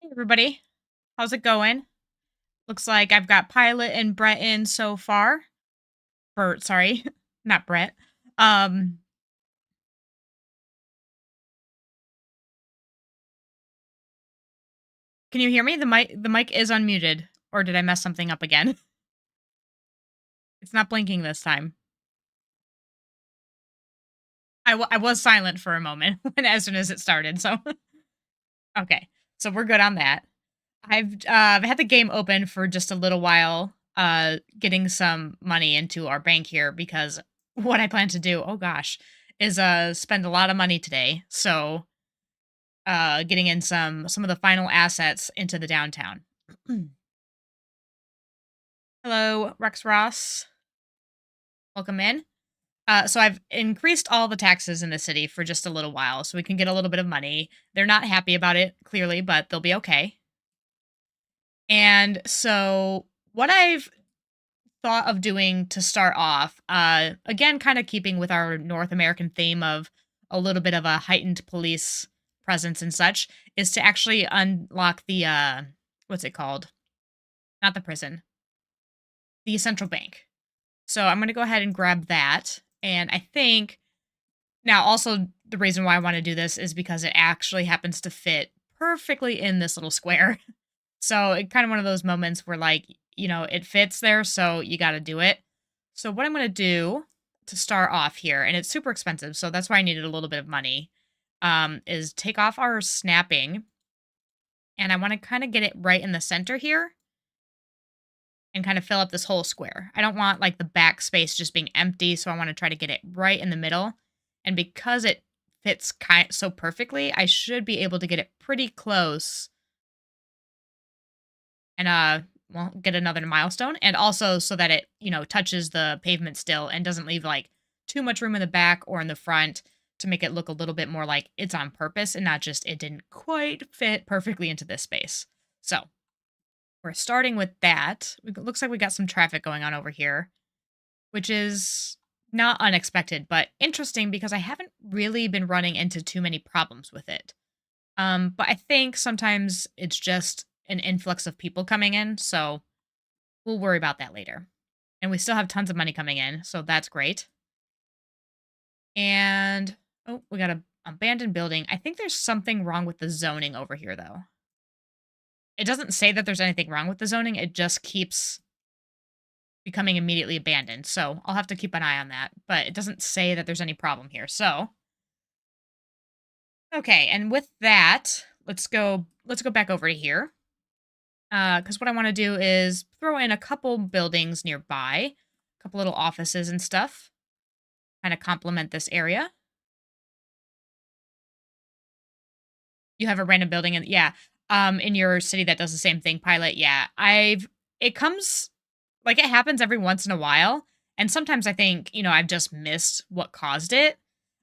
Hey everybody, how's it going? Looks like I've got Pilot and Brett in so far. Bert, sorry, not Brett. Um, can you hear me? The mic is unmuted, or did I mess something up again? It's not blinking this time. I was silent for a moment when as soon as it started, so okay, so we're good on that. I've had the game open for just a little while, getting some money into our bank here because what I plan to do, oh gosh, is spend a lot of money today. So getting in some of the final assets into the downtown. Hello, Rex Ross. Welcome in. So I've increased all the taxes in the city for just a little while so we can get a little bit of money. They're not happy about it, clearly, but they'll be okay. And so what I've thought of doing to start off, again, kind of keeping with our North American theme of a little bit of a heightened police presence and such, is to actually unlock the what's it called? Not the prison, the central bank. So I'm gonna go ahead and grab that. And I think now also the reason why I want to do this is because it actually happens to fit perfectly in this little square. So it kind of one of those moments where like, it fits there, so you got to do it. So what I'm going to do to start off here, and it's super expensive, so that's why I needed a little bit of money, is take off our snapping, and I want to kind of get it right in the center here and kind of fill up this whole square. I don't want like the back space just being empty, so I want to try to get it right in the middle. And because it fits so perfectly, I should be able to get it pretty close and well, get another milestone, and also so that it touches the pavement still and doesn't leave like too much room in the back or in the front to make it look a little bit more like it's on purpose and not just it didn't quite fit perfectly into this space. So we're starting with that. It looks like we got some traffic going on over here, which is not unexpected but interesting because I haven't really been running into too many problems with it. But I think sometimes it's just an influx of people coming in, so we'll worry about that later. And we still have tons of money coming in, so that's great. And oh, we got a abandoned building. I think there's something wrong with the zoning over here though. It doesn't say that there's anything wrong with the zoning, it just keeps becoming immediately abandoned. So I'll have to keep an eye on that, but it doesn't say that there's any problem here. So okay, and with that, let's go back over to here. Because what I want to do is throw in a couple buildings nearby, a couple little offices and stuff, kind of complement this area. You have a random building, and yeah, in your city that does the same thing, Pilot. Yeah, it comes like it happens every once in a while, and sometimes I think I've just missed what caused it.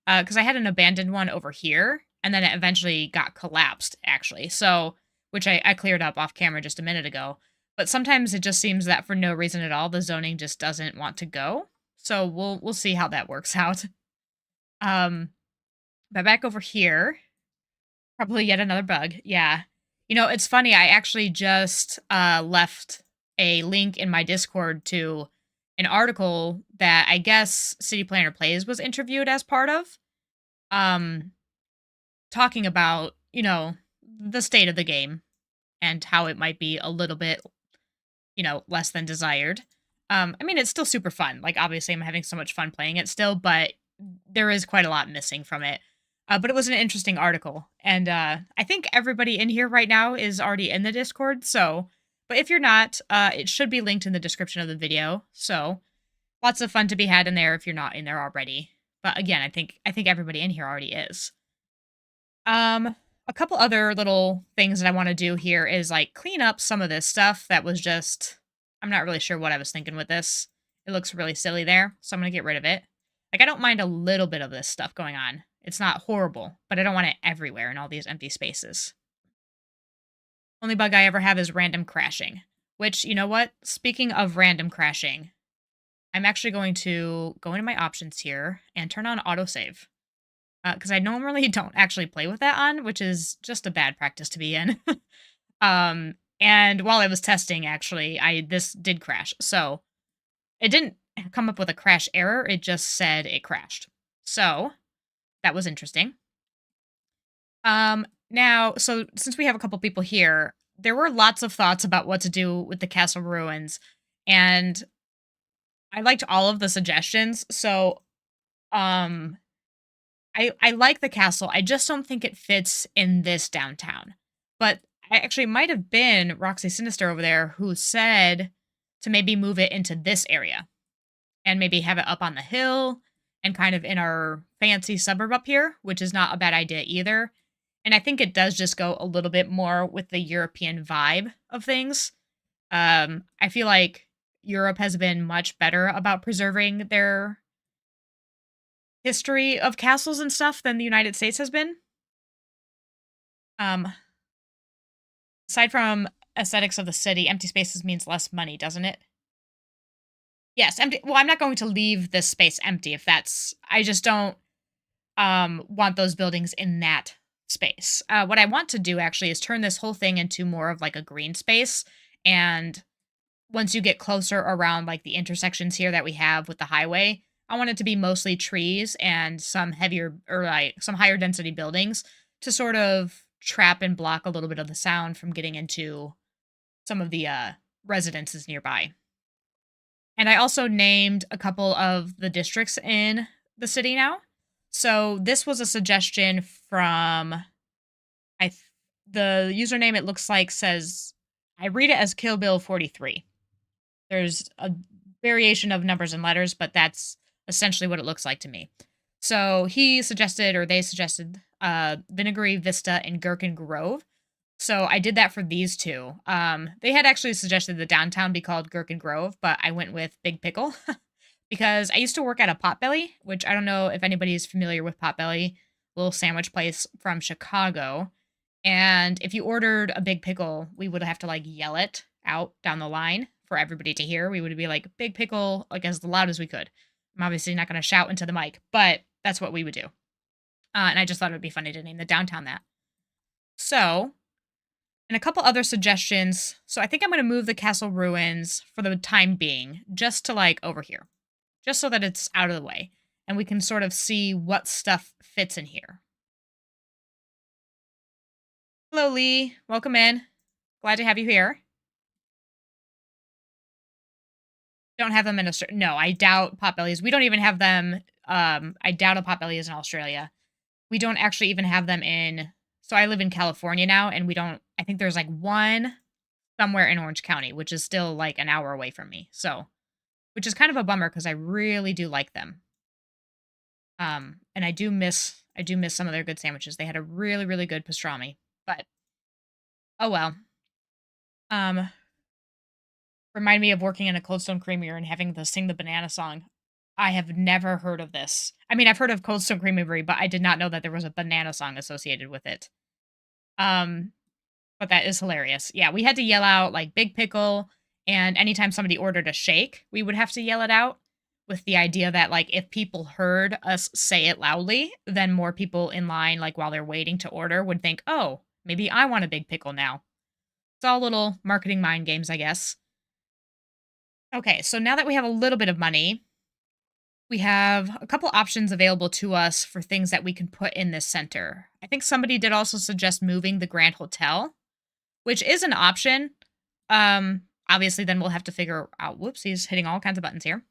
Because I had an abandoned one over here, and then it eventually got collapsed, actually. So, which I cleared up off camera just a minute ago. But sometimes it just seems that for no reason at all, the zoning just doesn't want to go. So we'll see how that works out. Um, but back over here, probably yet another bug. Yeah, it's funny. I actually just left a link in my Discord to an article that I guess City Planner Plays was interviewed as part of. Um, talking about, the state of the game and how it might be a little bit, less than desired. I mean, it's still super fun. Like, obviously, I'm having so much fun playing it still, but there is quite a lot missing from it. But it was an interesting article. And I think everybody in here right now is already in the Discord. So, but if you're not, it should be linked in the description of the video. So, lots of fun to be had in there if you're not in there already. But again, I think everybody in here already is. A couple other little things that I want to do here is like clean up some of this stuff that was just I'm not really sure what I was thinking with this. It looks really silly there, so I'm going to get rid of it. Like I don't mind a little bit of this stuff going on. It's not horrible, but I don't want it everywhere in all these empty spaces. Only bug I ever have is random crashing, which, you know what? Speaking of random crashing, I'm actually going to go into my options here and turn on autosave. Because I normally don't actually play with that on, which is just a bad practice to be in. And while I was testing, actually, this did crash. So it didn't come up with a crash error. It just said it crashed. So that was interesting. Now, so since we have a couple people here, there were lots of thoughts about what to do with the castle ruins, and I liked all of the suggestions. So, um, I like the castle. I just don't think it fits in this downtown. But I actually might have been Roxy Sinister over there who said to maybe move it into this area and maybe have it up on the hill and kind of in our fancy suburb up here, which is not a bad idea either. And I think it does just go a little bit more with the European vibe of things. I feel like Europe has been much better about preserving their history of castles and stuff than the United States has been. Um, Aside from aesthetics of the city, empty spaces means less money, doesn't it? Yes, empty. Well, I'm not going to leave this space empty if that's. I just don't want those buildings in that space. What I want to do actually is turn this whole thing into more of like a green space. And once you get closer around like the intersections here that we have with the highway, I want it to be mostly trees and some heavier or like some higher density buildings to sort of trap and block a little bit of the sound from getting into some of the residences nearby. And I also named a couple of the districts in the city now. So this was a suggestion from the username it looks like says I read it as Kill Bill 43. There's a variation of numbers and letters, but that's essentially what it looks like to me. So he suggested, or they suggested, Vinegary Vista and Gherkin Grove. So I did that for these two. They had actually suggested the downtown be called Gherkin Grove, but I went with Big Pickle because I used to work at a Potbelly, which I don't know if anybody's familiar with Potbelly, little sandwich place from Chicago. And if you ordered a big pickle, we would have to like yell it out down the line for everybody to hear. We would be like, big pickle, like as loud as we could. I'm obviously not going to shout into the mic, but that's what we would do. And I just thought it would be funny to name the downtown that. So, and a couple other suggestions. So I think I'm going to move the castle ruins for the time being, just to like over here, just so that it's out of the way. And we can sort of see what stuff fits in here. Hello, Lee. Welcome in. Glad to have you here. Don't have them in Australia. No, I doubt Potbellies. We don't even have them. I doubt a Potbelly is in Australia. We don't actually even have them in. So I live in California now, and we don't. I think there's like one somewhere in Orange County, which is still like an hour away from me. So, which is kind of a bummer because I really do like them. And I do miss some of their good sandwiches. They had a really, really good pastrami. But oh well. Remind me of working in a Cold Stone Creamery and having to sing the banana song. I have never heard of this. I mean, I've heard of Cold Stone Creamery, but I did not know that there was a banana song associated with it. But that is hilarious. Yeah, we had to yell out like Big Pickle, and anytime somebody ordered a shake, we would have to yell it out with the idea that like if people heard us say it loudly, then more people in line, like while they're waiting to order, would think, oh, maybe I want a Big Pickle now. It's all little marketing mind games, I guess. Okay, so now that we have a little bit of money, we have a couple options available to us for things that we can put in this center. I think somebody did also suggest moving the Grand Hotel, which is an option. Obviously, then we'll have to figure out, whoops, he's hitting all kinds of buttons here.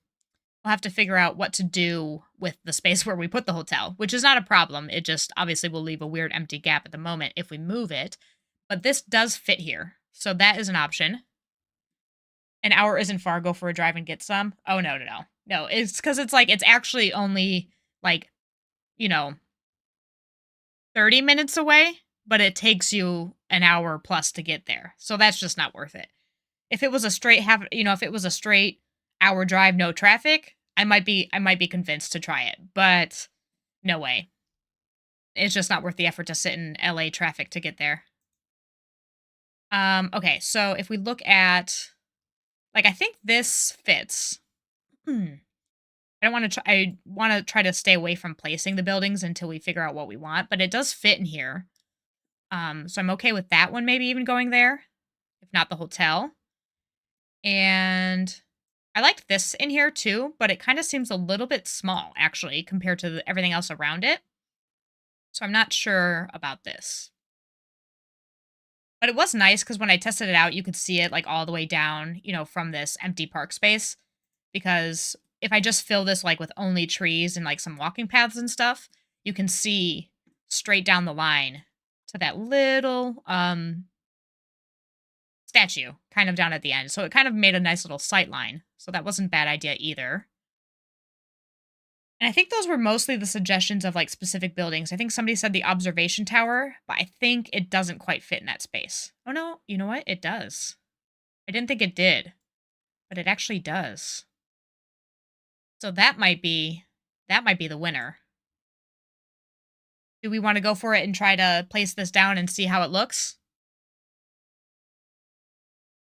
We'll have to figure out what to do with the space where we put the hotel, which is not a problem. It just obviously will leave a weird empty gap at the moment if we move it. But this does fit here, so that is an option. An hour isn't far. Go for a drive and get some. Oh, no. No, it's because it's like, it's actually only like, 30 minutes away, but it takes you an hour plus to get there. So that's just not worth it. If it was a straight if it was a straight hour drive, no traffic, I might be convinced to try it, but no way. It's just not worth the effort to sit in LA traffic to get there. Okay, so if we look at, like, I think this fits. I want to try to stay away from placing the buildings until we figure out what we want, but it does fit in here. So I'm okay with that one maybe even going there, if not the hotel. And I liked this in here too, but it kind of seems a little bit small actually compared to everything else around it. So I'm not sure about this. But it was nice because when I tested it out, you could see it like all the way down, from this empty park space. Because if I just fill this like with only trees and like some walking paths and stuff, you can see straight down the line to that little statue kind of down at the end. So it kind of made a nice little sight line. So that wasn't a bad idea either. And I think those were mostly the suggestions of like specific buildings. I think somebody said the observation tower, but I think it doesn't quite fit in that space. Oh no, you know what? It does. I didn't think it did, but it actually does. So that might be the winner. Do we want to go for it and try to place this down and see how it looks?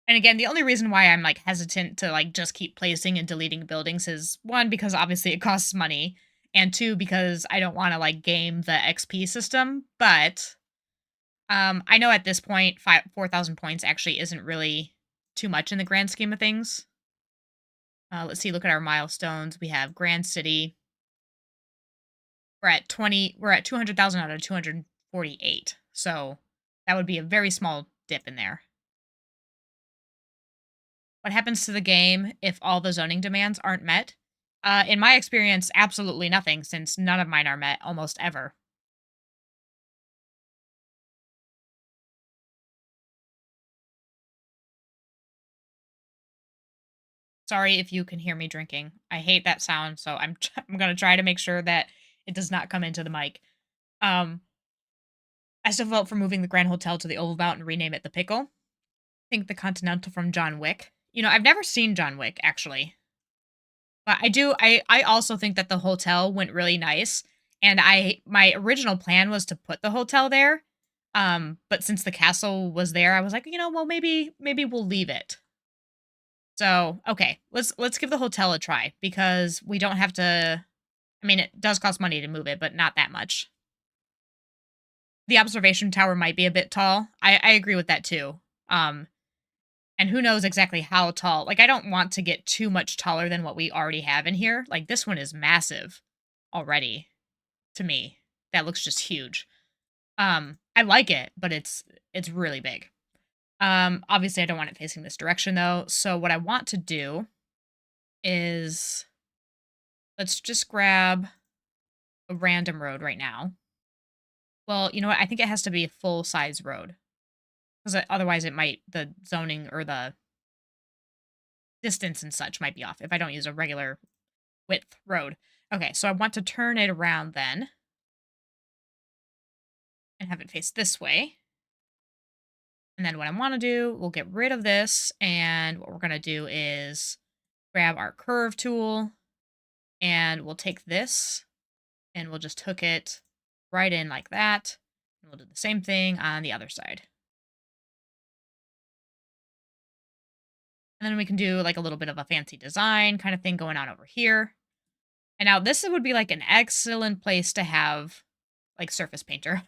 And again, the only reason why I'm like hesitant to like just keep placing and deleting buildings is one, because obviously it costs money, and two, because I don't want to like game the XP system. But I know at this point, 4,000 points actually isn't really too much in the grand scheme of things. Let's see. Look at our milestones. We have Grand City. We're at 20. We're at 200,000 out of 248. So that would be a very small dip in there. What happens to the game if all the zoning demands aren't met? In my experience, absolutely nothing, since none of mine are met almost ever. Sorry if you can hear me drinking. I hate that sound, so I'm gonna try to make sure that it does not come into the mic. Um, I still vote for moving the Grand Hotel to the Oval Mount and rename it the Pickle. Think the Continental from John Wick. I've never seen John Wick actually, but I do. I also think that the hotel went really nice, and my original plan was to put the hotel there. But since the castle was there, I was like, well, maybe we'll leave it. So, okay, let's give the hotel a try because we don't have to. I mean, it does cost money to move it, but not that much. The observation tower might be a bit tall. I agree with that too. Um, and who knows exactly how tall. Like, I don't want to get too much taller than what we already have in here. Like, this one is massive already to me. That looks just huge. I like it, but it's really big. Obviously I don't want it facing this direction though. So what I want to do is let's just grab a random road right now. Well, you know what? I think it has to be a full size road because otherwise the zoning or the distance and such might be off if I don't use a regular width road. Okay, so I want to turn it around then and have it face this way. And then what I want to do, we'll get rid of this. And what we're going to do is grab our curve tool and we'll take this and we'll just hook it right in like that. And we'll do the same thing on the other side. And then we can do like a little bit of a fancy design kind of thing going on over here. And now this would be like an excellent place to have like surface painter.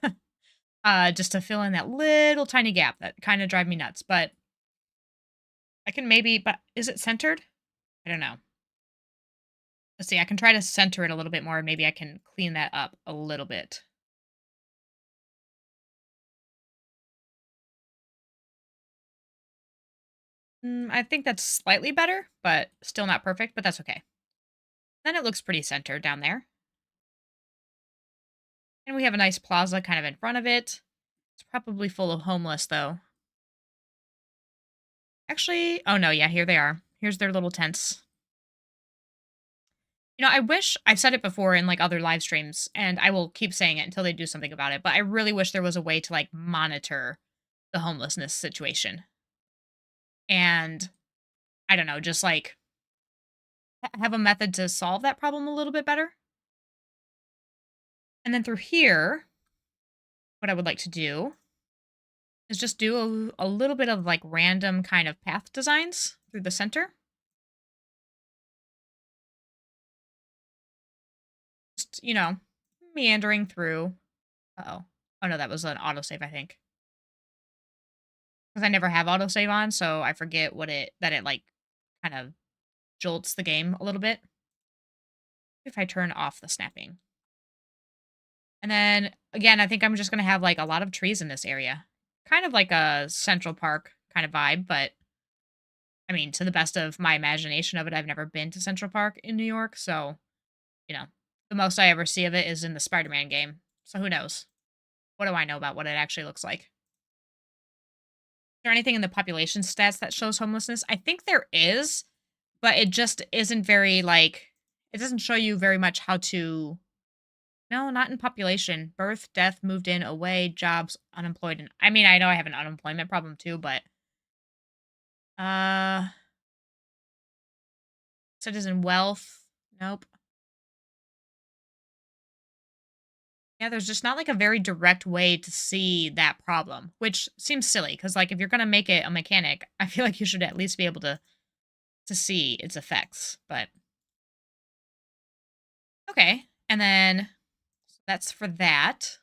Just to fill in that little tiny gap that kind of drive me nuts. But I can but is it centered? I don't know. Let's see, I can try to center it a little bit more. Maybe I can clean that up a little bit. I think that's slightly better, but still not perfect, but that's okay. Then it looks pretty centered down there. And we have a nice plaza kind of in front of it. It's probably full of homeless, though. Actually, oh no, yeah, here they are. Here's their little tents. I wish I've said it before in like other live streams, and I will keep saying it until they do something about it, but I really wish there was a way to like monitor the homelessness situation. And I don't know, just like have a method to solve that problem a little bit better. And then through here, what I would like to do is just do a little bit of like random kind of path designs through the center. Just, meandering through. Uh-oh. Oh, no, that was an autosave, I think. 'Cause I never have autosave on, so I forget that it, like, kind of jolts the game a little bit if I turn off the snapping. And then, again, I think I'm just gonna have, like, a lot of trees in this area. Kind of like a Central Park kind of vibe, but, I mean, to the best of my imagination of it, I've never been to Central Park in New York, so, you know, the most I ever see of it is in the Spider-Man game, so who knows? What do I know about what it actually looks like? Is there anything in the population stats that shows homelessness? I think there is, but it just isn't very, like it doesn't show you very much how to no, not in population. Birth, death, moved in, away, jobs, unemployed, and I mean, I know I have an unemployment problem too, but, uh, citizen wealth, nope. Yeah, there's just not, like, a very direct way to see that problem, which seems silly because, like, if you're gonna make it a mechanic, I feel like you should at least be able to see its effects, but okay, and then that's for that.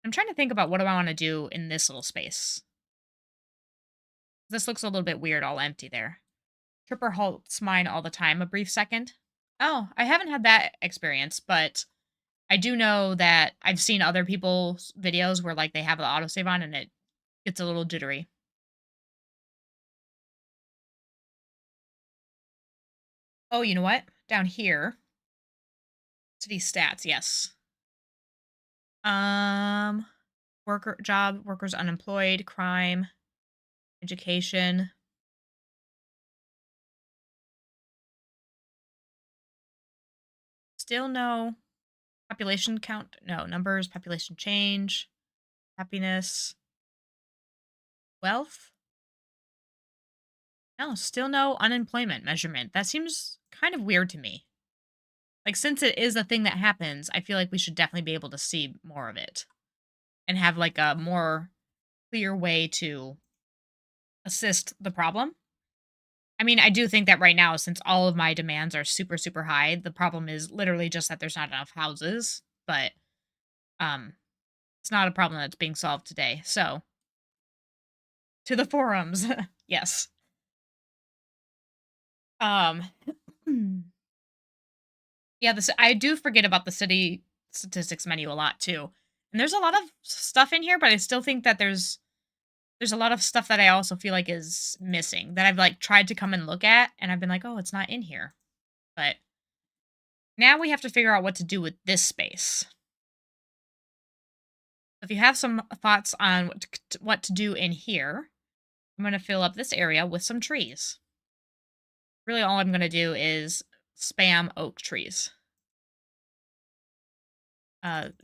I'm trying to think about what do I wanna do in this little space. This looks a little bit weird all empty there. Tripper halts mine all the time a brief second. Oh, I haven't had that experience, but I do know that I've seen other people's videos where, like, they have the autosave on and it gets a little jittery. Oh, you know what? Down here, city stats, yes. Um, workers unemployed, crime, education. Still no population count. No numbers, population change, happiness, wealth. No, still no unemployment measurement. That seems kind of weird to me. Like, since it is a thing that happens, I feel like we should definitely be able to see more of it and have, like, a more clear way to assist the problem. I mean, I do think that right now, since all of my demands are super, super high, the problem is literally just that there's not enough houses, but, um, it's not a problem that's being solved today. So, to the forums. Yes. Um, yeah, this I do forget about the city statistics menu a lot too. And there's a lot of stuff in here, but I still think that there's a lot of stuff that I also feel like is missing that I've like tried to come and look at and I've been like, "Oh, it's not in here." But now we have to figure out what to do with this space. If you have some thoughts on what to do in here, I'm going to fill up this area with some trees. Really all I'm going to do is spam oak trees.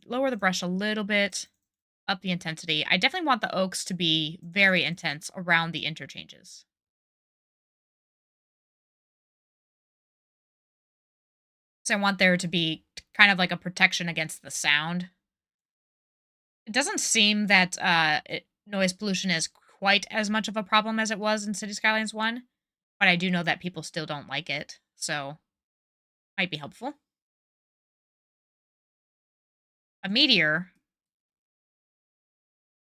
Lower the brush a little bit, up the intensity. I definitely want the oaks to be very intense around the interchanges. So I want there to be kind of like a protection against the sound. It doesn't seem that noise pollution is quite as much of a problem as it was in City Skylines 1, but I do know that people still don't like it, so might be helpful. A meteor.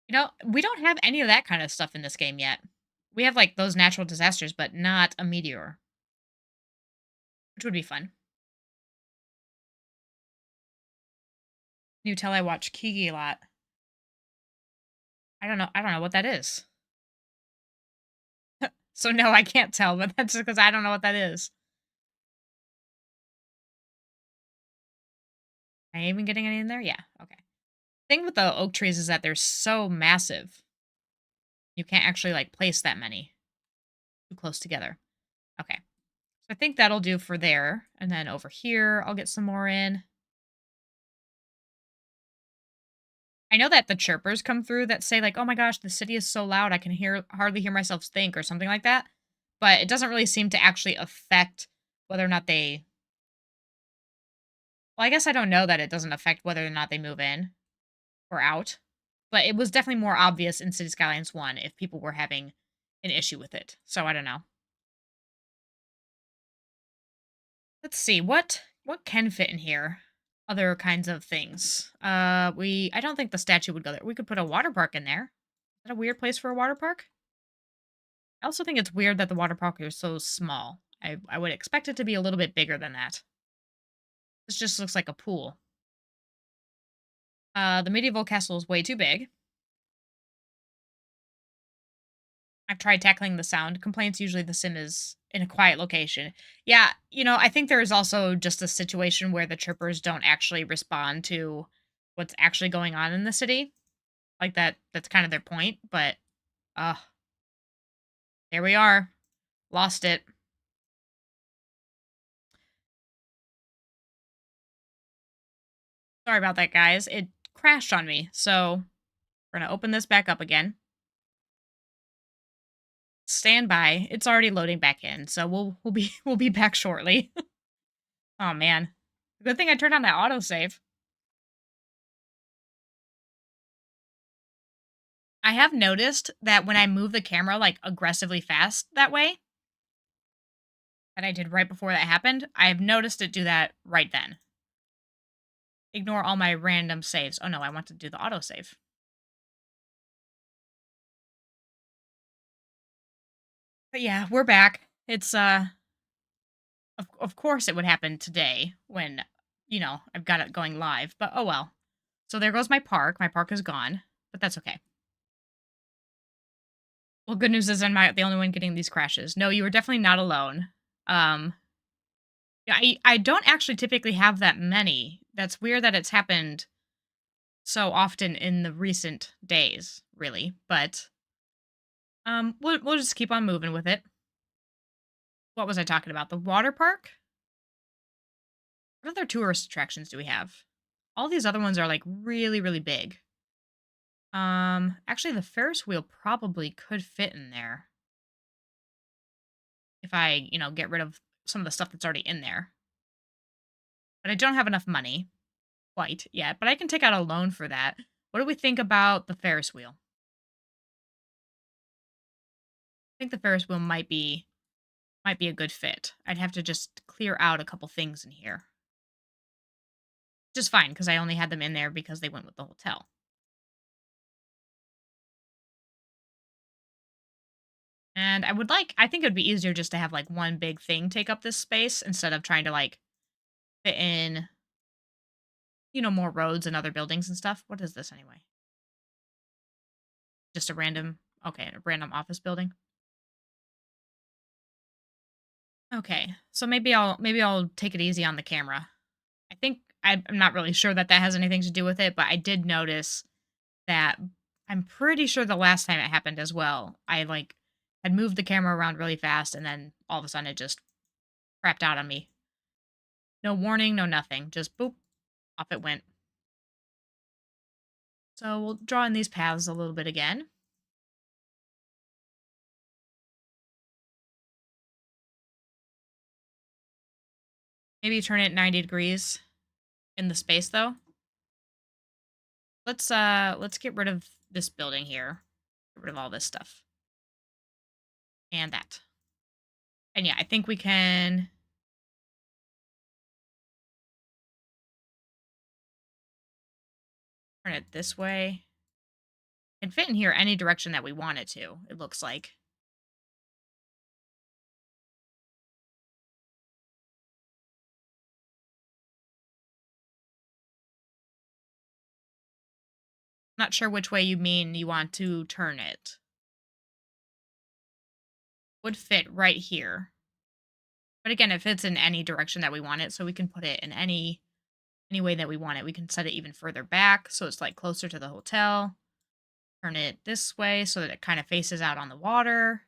You know, we don't have any of that kind of stuff in this game yet. We have like those natural disasters, but not a meteor, which would be fun. You tell I watch Kiki a lot. I don't know what that is. So no, I can't tell, but that's because I don't know what that is. Am I even getting any in there? Yeah. Okay. Thing with the oak trees is that they're so massive. You can't actually like place that many too close together. Okay. So I think that'll do for there. And then over here, I'll get some more in. I know that the chirpers come through that say like, "Oh my gosh, the city is so loud. I can hardly hear myself think," or something like that. But it doesn't really seem to actually affect whether or not they well, I guess I don't know that it doesn't affect whether or not they move in or out. But it was definitely more obvious in City Skylines 1 if people were having an issue with it. So I don't know. Let's see what can fit in here. Other kinds of things. I don't think the statue would go there. We could put a water park in there. Is that a weird place for a water park? I also think it's weird that the water park is so small. I would expect it to be a little bit bigger than that. This just looks like a pool. The medieval castle is way too big. I've tried tackling the sound complaints. Usually the sim is in a quiet location. Yeah, I think there is also just a situation where the chirpers don't actually respond to what's actually going on in the city. Like that's kind of their point, but uh there we are. Lost it. Sorry about that, guys. It crashed on me. So we're gonna open this back up again. Stand by. It's already loading back in, so we'll be we'll be back shortly. Oh man. Good thing I turned on that autosave. I have noticed that when I move the camera like aggressively fast that way, that I did right before that happened, I have noticed it do that right then. Ignore all my random saves. Oh no, I want to do the autosave. But yeah, we're back. It's of course it would happen today when, I've got it going live, but oh well. So there goes my park. My park is gone, but that's okay. Well, good news is I'm not the only one getting these crashes. No, you were definitely not alone. Um, yeah, I don't actually typically have that many. That's weird that it's happened so often in the recent days, really. But we'll just keep on moving with it. What was I talking about? The water park? What other tourist attractions do we have? All these other ones are like really, really big. Actually the Ferris wheel probably could fit in there if I, get rid of some of the stuff that's already in there. But I don't have enough money quite yet, but I can take out a loan for that. What do we think about the Ferris wheel? I think the Ferris wheel might be a good fit. I'd have to just clear out a couple things in here. Just fine because I only had them in there because they went with the hotel. And I think it would be easier just to have like one big thing take up this space instead of trying to like fit in, more roads and other buildings and stuff. What is this anyway? Just a random office building. Okay, so maybe I'll take it easy on the camera. I think I'm not really sure that has anything to do with it, but I did notice that I'm pretty sure the last time it happened as well. I like had moved the camera around really fast, and then all of a sudden it just crapped out on me. No warning, no nothing. Just boop, off it went. So we'll draw in these paths a little bit again. Maybe turn it 90 degrees in the space though. Let's get rid of this building here. Get rid of all this stuff. And that. And yeah, I think we can turn it this way. It can fit in here any direction that we want it to, it looks like. Not sure which way you mean you want to turn it. Would fit right here. But again, it fits in any direction that we want it, so we can put it in any way that we want it. We can set it even further back, so it's like closer to the hotel. Turn it this way so that it kind of faces out on the water.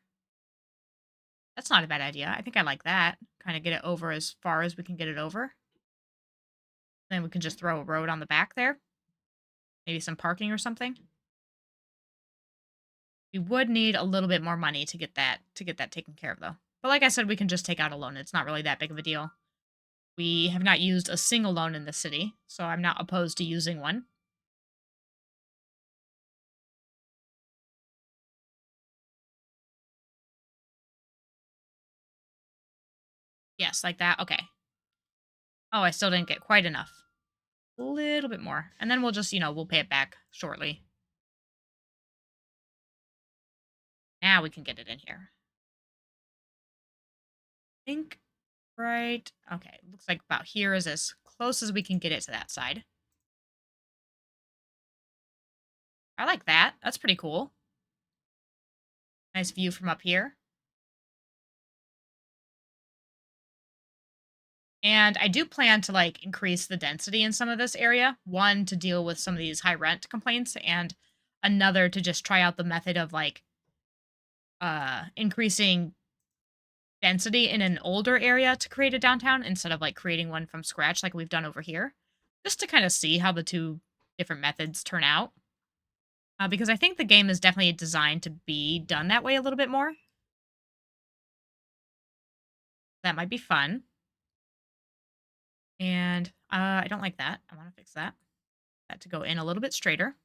That's not a bad idea. I think I like that. Kind of get it over as far as we can get it over. Then we can just throw a road on the back there. Maybe some parking or something. We would need a little bit more money to get that taken care of though. But like I said, we can just take out a loan. It's not really that big of a deal. We have not used a single loan in the city, so I'm not opposed to using one. Yes, like that. Okay. Oh, I still didn't get quite enough. A little bit more. And then we'll just, we'll pay it back shortly. Now we can get it in here. I think right. Okay, looks like about here is as close as we can get it to that side. I like that. That's pretty cool. Nice view from up here. And I do plan to like increase the density in some of this area. One to deal with some of these high rent complaints, and another to just try out the method of like increasing density in an older area to create a downtown instead of like creating one from scratch like we've done over here. Just to kind of see how the two different methods turn out. Because I think the game is definitely designed to be done that way a little bit more. That might be fun. And I don't like that. I want to fix that. That to go in a little bit straighter.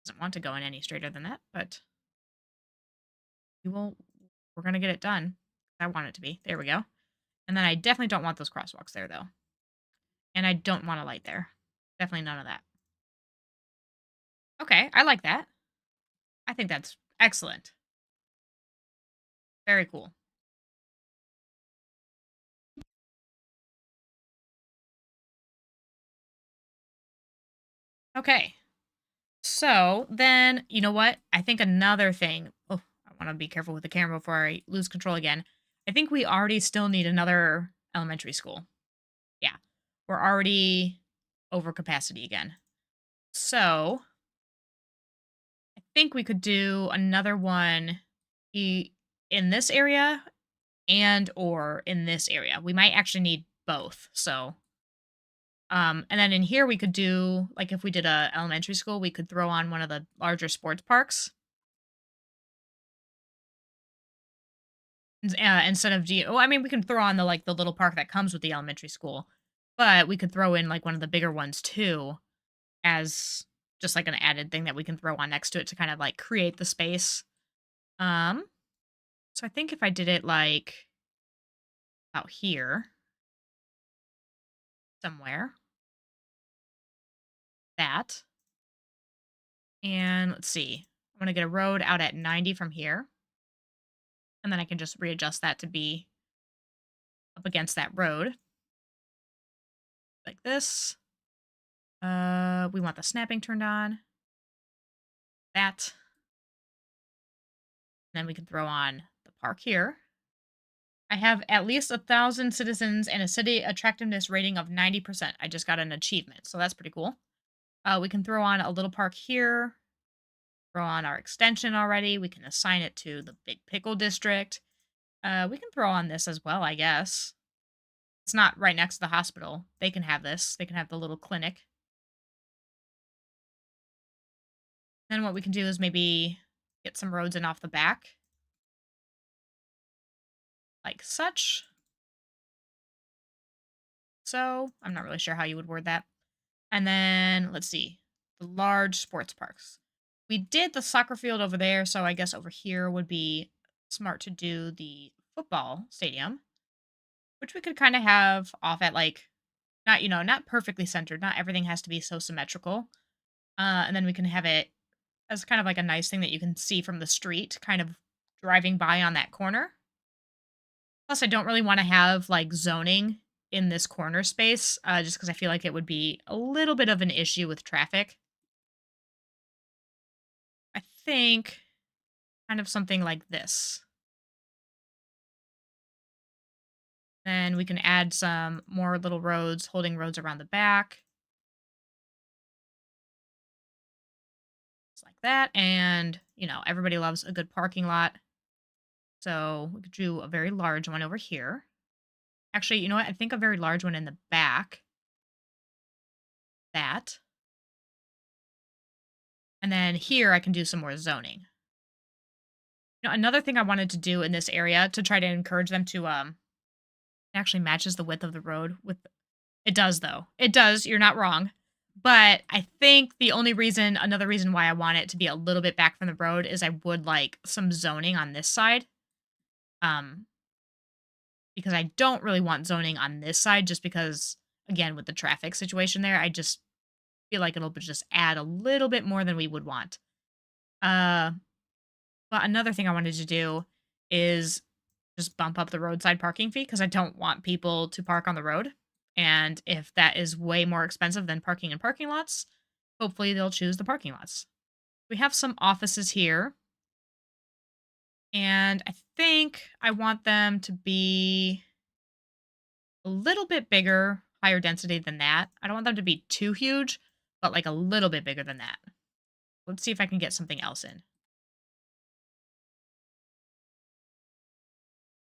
Doesn't want to go in any straighter than that, but we're going to get it done. I want it to be. There we go. And then I definitely don't want those crosswalks there, though. And I don't want a light there. Definitely none of that. Okay, I like that. I think that's excellent. Very cool. Okay. So then, you know what? I think another thing. Oh, I want to be careful with the camera before I lose control again. I think we already still need another elementary school. Yeah. We're already over capacity again. So I think we could do another one in this area and or in this area. We might actually need both. So and then in here we could do like if we did a elementary school, we could throw on one of the larger sports parks. Instead of I mean we can throw on the little park that comes with the elementary school, but we could throw in like one of the bigger ones too as just like an added thing that we can throw on next to it to kind of like create the space. Um so I think if I did it like out here somewhere, that. And let's see. I'm going to get a road out at 90 from here. And then I can just readjust that to be up against that road. Like this. We want the snapping turned on. That. Then we can throw on the park here. I have at least 1,000 citizens and a city attractiveness rating of 90%. I just got an achievement, so that's pretty cool. We can throw on a little park here. Throw on our extension already. We can assign it to the Big Pickle District. We can throw on this as well, I guess. It's not right next to the hospital. They can have this. They can have the little clinic. Then what we can do is maybe get some roads in off the back. Like such. So, I'm not really sure how you would word that. And then, let's see. The large sports parks. We did the soccer field over there, so I guess over here would be smart to do the football stadium. Which we could kind of have off at like, not perfectly centered. Not everything has to be so symmetrical. And then we can have it as kind of like a nice thing that you can see from the street, kind of driving by on that corner. Plus, I don't really want to have like zoning in this corner space, just because I feel like it would be a little bit of an issue with traffic. I think kind of something like this. Then we can add some more little roads, holding roads around the back. Just like that. And, everybody loves a good parking lot. So we could do a very large one over here. Actually, you know what? I think a very large one in the back. That. And then here I can do some more zoning. Another thing I wanted to do in this area to try to encourage them to it actually matches the width of the road with it does though. It does, you're not wrong. But I think another reason why I want it to be a little bit back from the road is I would like some zoning on this side. Because I don't really want zoning on this side just because again, with the traffic situation there, I just feel like it'll just add a little bit more than we would want. Uh, but another thing I wanted to do is just bump up the roadside parking fee because I don't want people to park on the road. And if that is way more expensive than parking in parking lots, hopefully they'll choose the parking lots. We have some offices here, and I think I want them to be a little bit bigger, higher density than that. I don't want them to be too huge, but like a little bit bigger than that. Let's see if I can get something else in.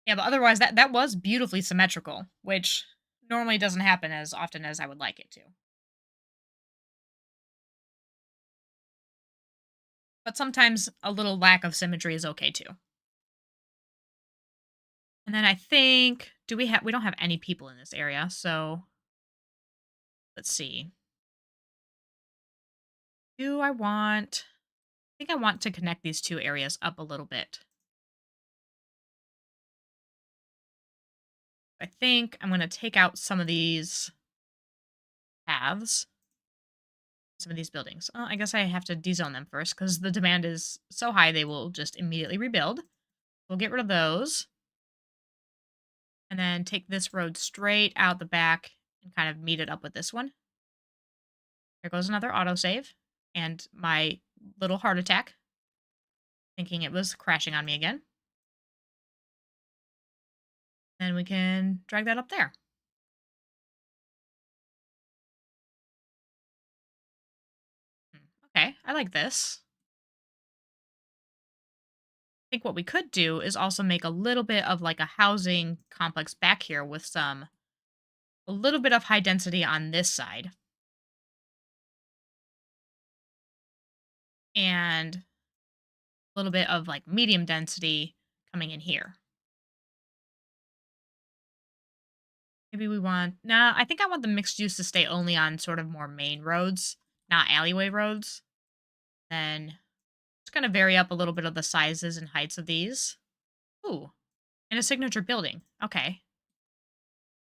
Yeah, but otherwise that was beautifully symmetrical, which normally doesn't happen as often as I would like it to. But sometimes a little lack of symmetry is okay too. And then I think we don't have any people in this area, so let's see. I think I want to connect these two areas up a little bit. I think I'm going to take out some of these paths, some of these buildings. Oh, I guess I have to dezone them first because the demand is so high they will just immediately rebuild. We'll get rid of those. And then take this road straight out the back and kind of meet it up with this one. There goes another autosave. And my little heart attack, thinking it was crashing on me again. Then we can drag that up there. Okay, I like this. I think what we could do is also make a little bit of like a housing complex back here with a little bit of high density on this side and a little bit of like medium density coming in here. Maybe we want, nah, I think I want the mixed use to stay only on sort of more main roads, not alleyway roads. Then it's going to vary up a little bit of the sizes and heights of these. Ooh, and a signature building. Okay.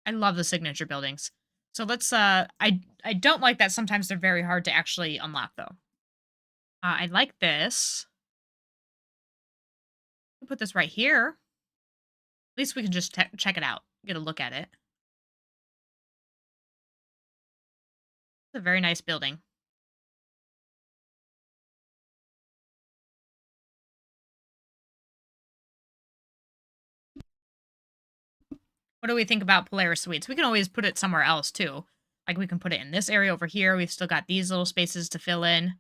I love the signature buildings. So let's I don't like that sometimes they're very hard to actually unlock though. I like this. Put this right here. At least we can just check it out, get a look at it. It's a very nice building. What do we think about Polaris Suites? We can always put it somewhere else too. Like we can put it in this area over here. We've still got these little spaces to fill in.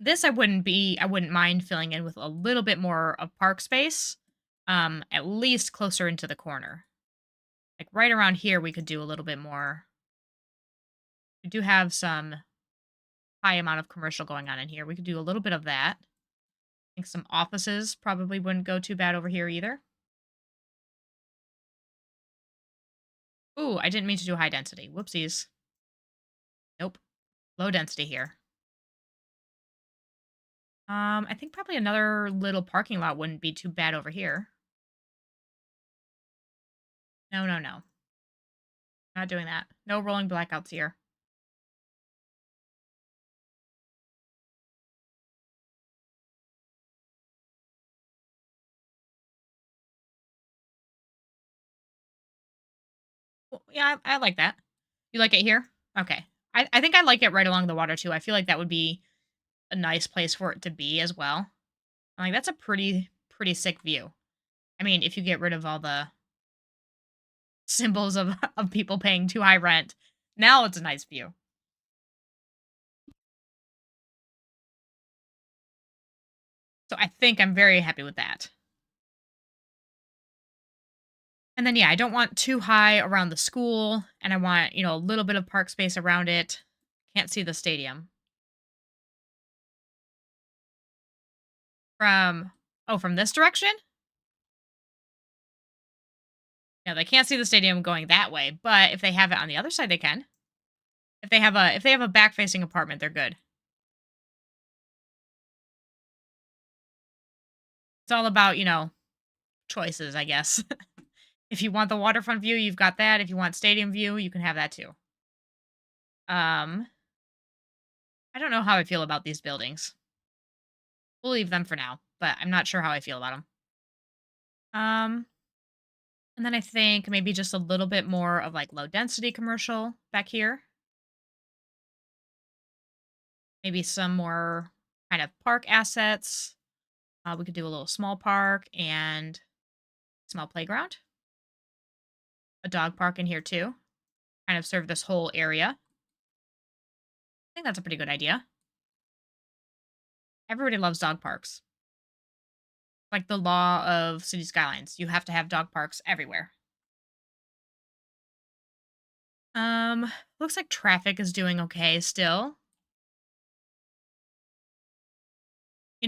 This I wouldn't mind filling in with a little bit more of park space. At least closer into the corner. Like right around here we could do a little bit more. We do have some high amount of commercial going on in here. We could do a little bit of that. I think some offices probably wouldn't go too bad over here either. Ooh, I didn't mean to do high density. Whoopsies. Nope. Low density here. I think probably another little parking lot wouldn't be too bad over here. No, no, no. Not doing that. No rolling blackouts here. Well, yeah, I like that. You like it here? Okay. I think I like it right along the water too. I feel like that would be a nice place for it to be as well. Like that's a pretty sick view. I mean, if you get rid of all the symbols of of people paying too high rent, now it's a nice view. So I think I'm very happy with that. And then yeah, I don't want too high around the school and I want, a little bit of park space around it. Can't see the stadium. From from this direction? Yeah, they can't see the stadium going that way, but if they have it on the other side they can. If they have a back facing apartment, they're good. It's all about, choices, I guess. If you want the waterfront view, you've got that. If you want stadium view, you can have that too. Um, I don't know how I feel about these buildings. We'll leave them for now, but I'm not sure how I feel about them. Um, and then I think maybe just a little bit more of like low density commercial back here. Maybe some more kind of park assets. We could do a little small park and small playground. A dog park in here too. Kind of serve this whole area. I think that's a pretty good idea. Everybody loves dog parks. Like the law of city skylines. You have to have dog parks everywhere. Looks like traffic is doing okay still.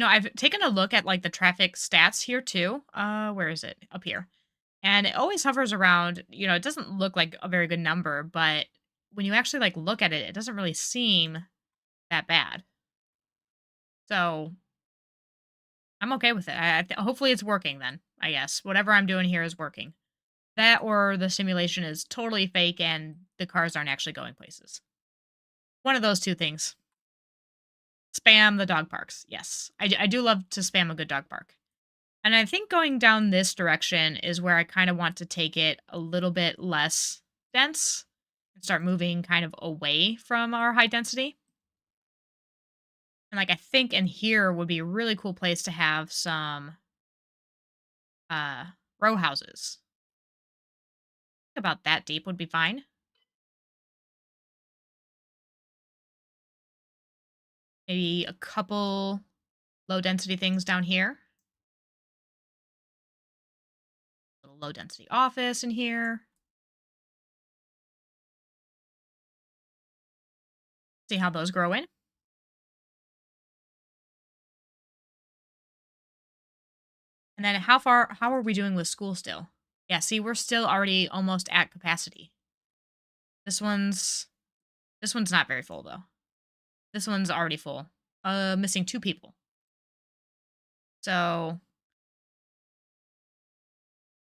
I've taken a look at like the traffic stats here too. Where is it? Up here. And it always hovers around, it doesn't look like a very good number, but when you actually like look at it, it doesn't really seem that bad. So I'm okay with it. Hopefully it's working then, I guess. Whatever I'm doing here is working. That or the simulation is totally fake and the cars aren't actually going places. One of those two things. Spam the dog parks. Yes. I do love to spam a good dog park. And I think going down this direction is where I kind of want to take it a little bit less dense and start moving kind of away from our high density. And like I think in here would be a really cool place to have some uh row houses. About that deep would be fine. Maybe a couple low density things down here. Little low density office in here. See how those grow in. And then how are we doing with school still? Yeah, see, we're still already almost at capacity. This one's this one's not very full though. This one's already full. Missing 2 people. So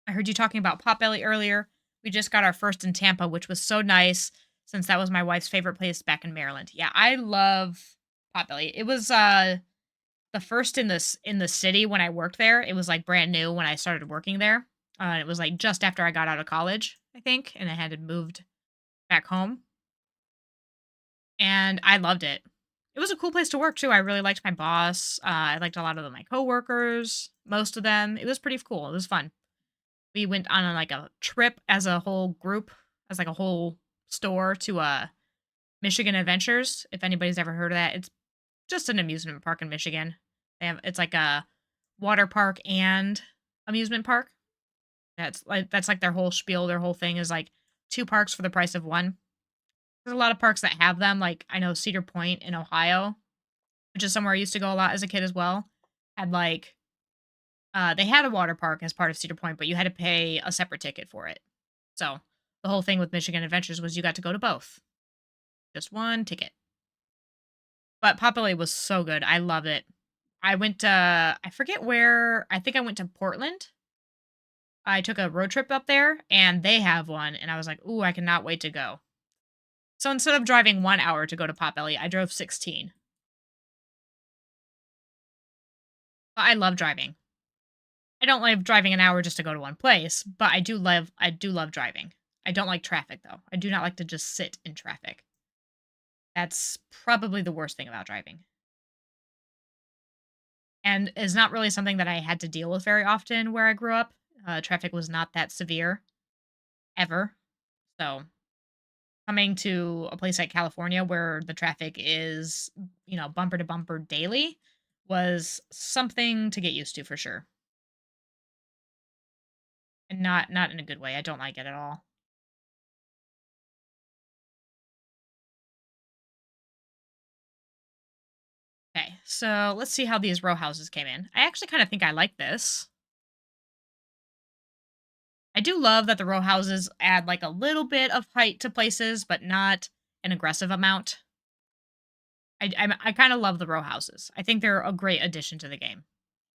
I heard you talking about Potbelly earlier. We just got our first in Tampa, which was so nice since that was my wife's favorite place back in Maryland. Yeah, I love Potbelly. It was the first in the city when I worked there. It was like brand new when I started working there. It was like just after I got out of college, I think, and I had moved back home. And I loved it. It was a cool place to work too. I really liked my boss. I liked a lot of my coworkers, most of them. It was pretty cool. It was fun. We went on like a trip as a whole group, as like a whole store to Michigan Adventures. If anybody's ever heard of that, it's just an amusement park in Michigan. It's like a water park and amusement park. That's like their whole spiel. Their whole thing is like 2 parks for the price of 1. There's a lot of parks that have them. Like I know Cedar Point in Ohio, which is somewhere I used to go a lot as a kid as well. Had like they had a water park as part of Cedar Point, but you had to pay a separate ticket for it. So the whole thing with Michigan Adventures was you got to go to both. Just 1 ticket. But Potbelly was so good. I loved it. I went to I forget where. I think I went to Portland. I took a road trip up there and they have one and I was like, "Ooh, I cannot wait to go." So instead of driving 1 hour to go to Potbelly, I drove 16. But I love driving. I don't like driving an hour just to go to one place, but I do love driving. I don't like traffic though. I do not like to just sit in traffic. That's probably the worst thing about driving. And is not really something that I had to deal with very often where I grew up. Traffic was not that severe ever. So coming to a place like California where the traffic is, bumper to bumper daily was something to get used to for sure. And not in a good way. I don't like it at all. Okay, so let's see how these row houses came in. I actually kind of think I like this. I do love that the row houses add like a little bit of height to places, but not an aggressive amount. I kind of love the row houses. I think they're a great addition to the game.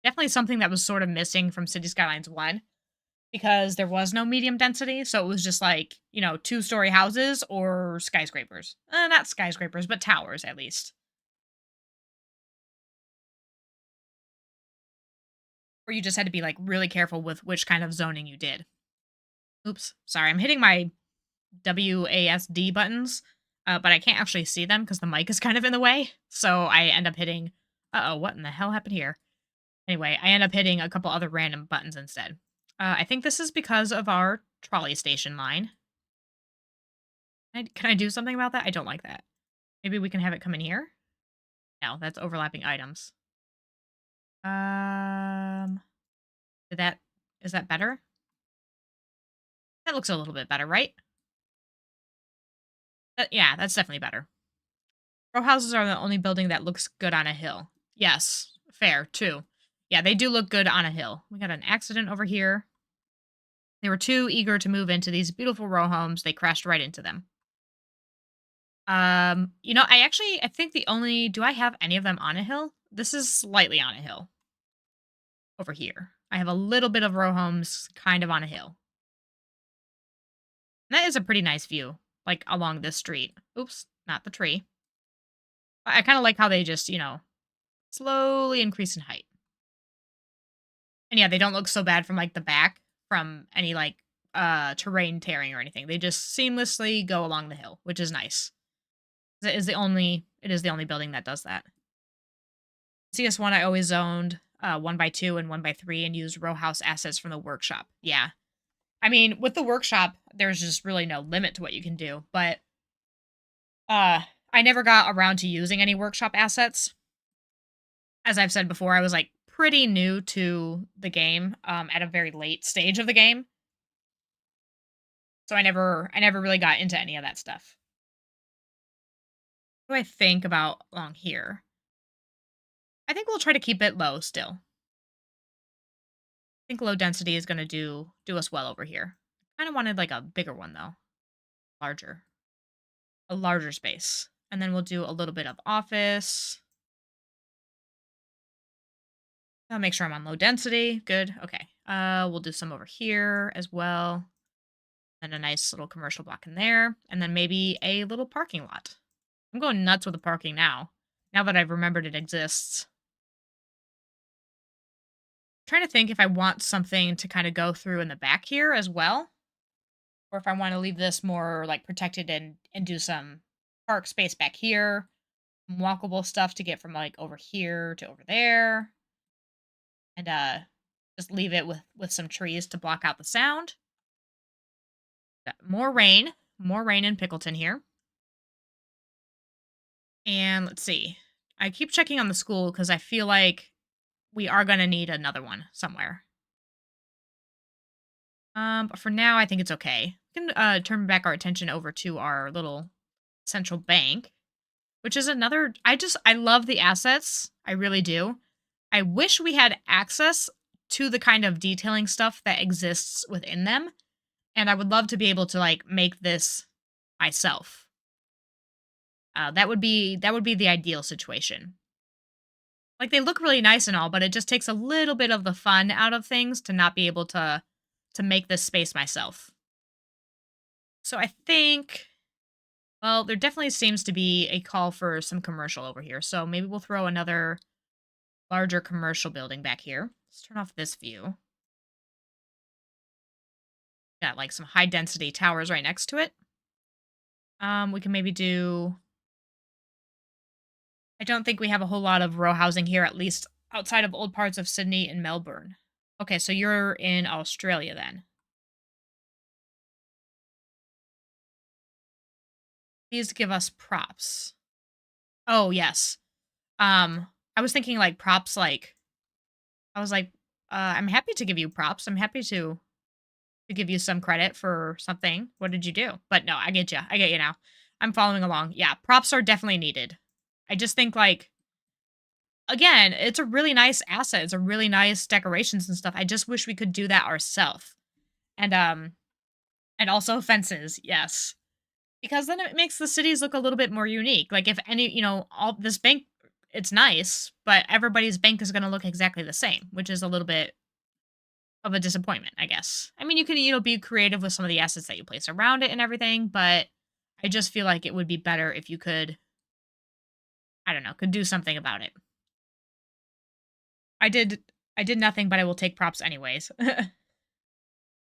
Definitely something that was sort of missing from City Skylines 1. because there was no medium density. So it was just like, two-story houses or skyscrapers. Not skyscrapers, but towers at least. Or you just had to be like really careful with which kind of zoning you did. Oops, sorry, I'm hitting my WASD buttons, but I can't actually see them because the mic is kind of in the way. So I end up hitting. Uh oh, what in the hell happened here? Anyway, I end up hitting a couple other random buttons instead. I think this is because of our trolley station line. Can I do something about that? I don't like that. Maybe we can have it come in here? No, that's overlapping items. Um, did that is that better? That looks a little bit better, right? Yeah, that's definitely better. Row houses are the only building that looks good on a hill. Yes, fair, too. Yeah, they do look good on a hill. We got an accident over here. They were too eager to move into these beautiful row homes. They crashed right into them. I think the only do I have any of them on a hill? This is slightly on a hill over here. I have a little bit of row homes kind of on a hill. And that is a pretty nice view, like along this street. Oops, not the tree. I kind of like how they just, slowly increase in height. And yeah, they don't look so bad from like the back from any like terrain tearing or anything. They just seamlessly go along the hill, which is nice. It is the only building that does that. CS1 I always zoned 1x2 and 1x3 and used row house assets from the workshop. Yeah. I mean, with the workshop, there's just really no limit to what you can do, but I never got around to using any workshop assets. As I've said before, I was like pretty new to the game at a very late stage of the game. So I never really got into any of that stuff. What do I think about along here? I think we'll try to keep it low still. I think low density is going to do us well over here. Kind of wanted like a bigger one though. Larger. A larger space. And then we'll do a little bit of office. I'll make sure I'm on low density. Good. Okay. We'll do some over here as well. And a nice little commercial block in there. And then maybe a little parking lot. I'm going nuts with the parking now. Now that I've remembered it exists. I'm trying to think if I want something to kind of go through in the back here as well. Or if I want to leave this more like protected and do some park space back here. Walkable stuff to get from like over here to over there. And just leave it with some trees to block out the sound. Got more rain in Pickleton here. And let's see. I keep checking on the school because I feel like we are going to need another one somewhere. But for now, I think it's okay. We can turn back our attention over to our little central bank, which is another. I love the assets. I really do. I wish we had access to the kind of detailing stuff that exists within them. And I would love to be able to like make this myself. That would be the ideal situation. Like they look really nice and all, but it just takes a little bit of the fun out of things to not be able to make this space myself. So I think, well, there definitely seems to be a call for some commercial over here. So maybe we'll throw another larger commercial building back here. Let's turn off this view. Got like some high density towers right next to it. We can maybe do. I don't think we have a whole lot of row housing here, at least outside of old parts of Sydney and Melbourne. Okay, so you're in Australia then. Please give us props. Oh, yes. I was thinking like props like I was like, I'm happy to give you props. I'm happy to give you some credit for something. What did you do? But no, I get you. I get you now. I'm following along. Yeah, props are definitely needed. I just think like again, it's a really nice asset. It's a really nice decorations and stuff. I just wish we could do that ourselves. And also fences, yes. Because then it makes the cities look a little bit more unique. Like if any, all this bank it's nice, but everybody's bank is going to look exactly the same, which is a little bit of a disappointment, I guess. I mean, you can, be creative with some of the assets that you place around it and everything, but I just feel like it would be better if you could, I don't know, could do something about it. I did I did nothing, but I will take props anyways.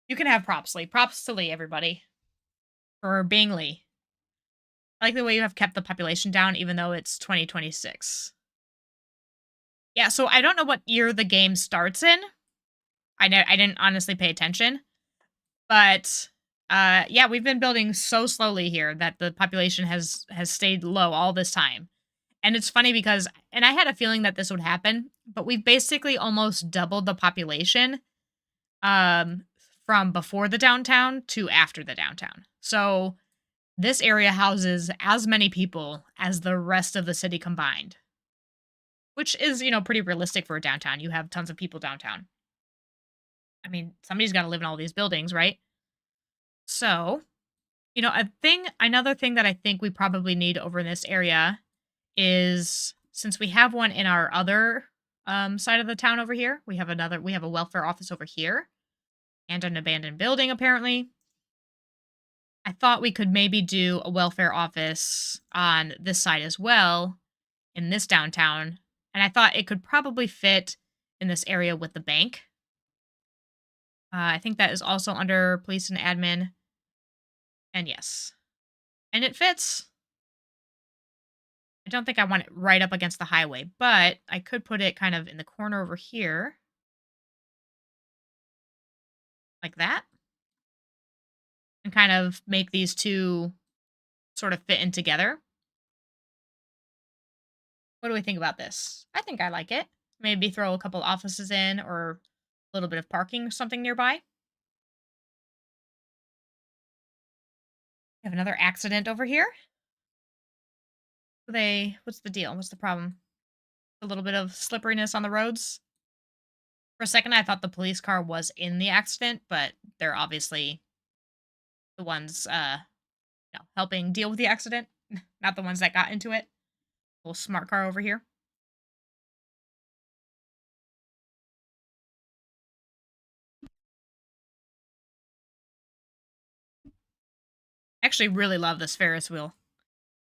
You can have props, Lee. Props to Lee, everybody, for being Lee. I like the way you have kept the population down, even though it's 2026. Yeah, so I don't know what year the game starts in. I didn't honestly pay attention, but yeah, we've been building so slowly here that the population has stayed low all this time. And it's funny because and I had a feeling that this would happen, but we've basically almost doubled the population um from before the downtown to after the downtown. So this area houses as many people as the rest of the city combined, which is, pretty realistic for a downtown. You have tons of people downtown. I mean, somebody's got to live in all these buildings, right? So, another thing that I think we probably need over in this area is since we have one in our other side of the town over here, we have a welfare office over here and an abandoned building apparently. I thought we could maybe do a welfare office on this side as well in this downtown. And I thought it could probably fit in this area with the bank. I think that is also under police and admin. And yes. And it fits. I don't think I want it right up against the highway, but I could put it kind of in the corner over here. Like that. And kind of make these two sort of fit in together. What do we think about this? I think I like it. Maybe throw a couple offices in or a little bit of parking or something nearby. We have another accident over here. What's the deal? What's the problem? A little bit of slipperiness on the roads. For a second, I thought the police car was in the accident, but they're obviously the ones, helping deal with the accident, not the ones that got into it. Little smart car over here. I actually really love this Ferris wheel.